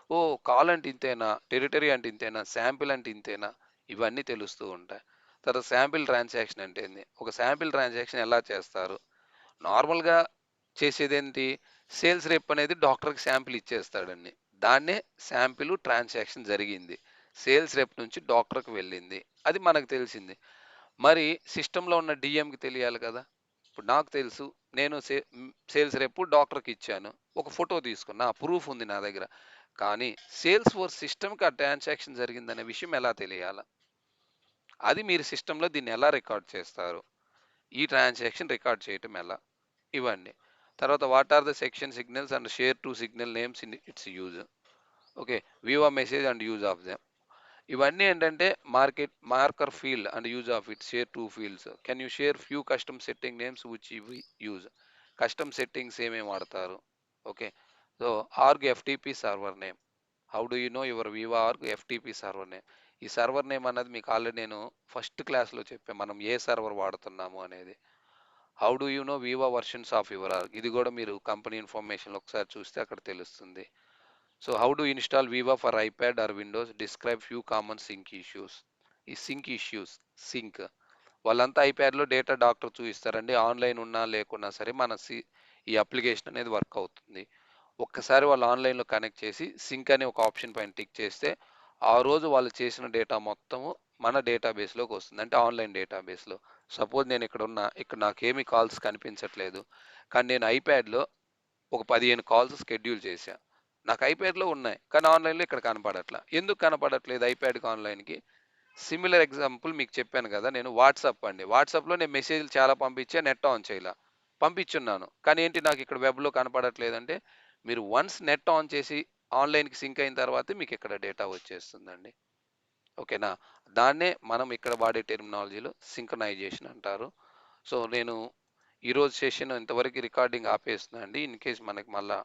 ఓహ్! కాల్ అంటే ఇంతేనా? టెరిటరీ అంటే ఇంతేనా? శాంపిల్ అంటే ఇంతేనా? ఇవన్నీ తెలుస్తూ ఉంటాయి. తర్వాత శాంపిల్ ట్రాన్సాక్షన్ అంటే ఏంది? ఒక శాంపిల్ ట్రాన్సాక్షన్ ఎలా చేస్తారు? నార్మల్‌గా చేసేదేంటి? సేల్స్ రెప్ అనేది డాక్టర్‌కి శాంపిల్ ఇచ్చేస్తాడండి. దాన్నే శాంపిల్ ట్రాన్సాక్షన్ జరిగింది. సేల్స్ రెప్ నుంచి డాక్టర్‌కి వెళ్ళింది. అది మనకు తెలిసింది. మరి సిస్టమ్‌లో ఉన్న డీఎంకి తెలియాలి కదా! ఇప్పుడు నాకు తెలుసు. నేను సేల్స్ రెప్ డాక్టర్‌కి ఇచ్చాను. ఒక ఫోటో తీసుకున్నా. ప్రూఫ్ ఉంది నా దగ్గర. కానీ సేల్స్ ఫోర్స్ సిస్టమ్‌కి ఆ ట్రాన్సాక్షన్ జరిగిందనే విషయం ఎలా తెలియాల? అది మీరు సిస్టమ్‌లో దీన్ని ఎలా రికార్డ్ చేస్తారు? ఈ ట్రాన్సాక్షన్ రికార్డ్ చేయటం ఎలా? ఇవ్వండి. తర్వాత what are the section signals and share to signal names in its use. Okay. View a message and use of them. ఇవన్నీ ఏంటంటే marker field and use of it, share two fields. Can you share few custom setting names which we use. Custom settings ఏమేమి వాడతారు? Okay. So, org FTP server name. How do you know your viva org FTP server name. ఈ server name అన్నది మీకు already నేను first క్లాస్లో చెప్పాను, మనం ఏ server వాడుతున్నాము అనేది. How do you know Veeva versions of your or, ఇది కూడా మీరు కంపెనీ ఇన్ఫర్మేషన్లో ఒకసారి చూస్తే అక్కడ తెలుస్తుంది. So how do install Veeva for iPad or Windows, describe few common sync issues. ఈ సింక్ ఇష్యూస్, సింక్ వాళ్ళంతా ఐప్యాడ్లో డేటా డాక్టర్ చూపిస్తారండి, ఆన్లైన్ ఉన్నా లేకున్నా సరే ఈ అప్లికేషన్ అనేది వర్క్ అవుతుంది. ఒక్కసారి వాళ్ళు ఆన్లైన్లో కనెక్ట్ చేసి సింక్ అనే ఒక ఆప్షన్ పైన టిక్ చేస్తే ఆ రోజు వాళ్ళు చేసిన డేటా మొత్తము మన డేటాబేస్లోకి వస్తుంది, అంటే ఆన్లైన్ డేటాబేస్లో. సపోజ్ నేను ఇక్కడ నాకేమీ కాల్స్ కనిపించట్లేదు, కానీ నేను ఐప్యాడ్లో ఒక 15 కాల్స్ షెడ్యూల్ చేశా, నాకు ఐప్యాడ్లో ఉన్నాయి కానీ ఆన్లైన్లో ఇక్కడ కనపడట్లా. ఎందుకు కనపడట్లేదు ఐప్యాడ్కి ఆన్లైన్కి? సిమిలర్ ఎగ్జాంపుల్ మీకు చెప్పాను కదా, నేను వాట్సాప్ అండి, వాట్సాప్లో నేను మెసేజ్లు చాలా పంపించా, నెట్ ఆన్ చేయాల, పంపించున్నాను కానీ ఏంటి నాకు ఇక్కడ వెబ్లో కనపడట్లేదంటే, మీరు వన్స్ నెట్ ఆన్ చేసి ఆన్లైన్కి సింక్ అయిన తర్వాత మీకు ఇక్కడ డేటా వచ్చేస్తుందండి. ఓకేనా? దాన్నే మనం ఇక్కడ వాడే టెర్మినాలజీలో సింక్రనైజేషన్ అంటారు. సో నేను ఈరోజు సెషన్ ఇంతవరకు రికార్డింగ్ ఆపేస్తున్నా అండి, ఇన్ కేస్ మనకి మళ్ళా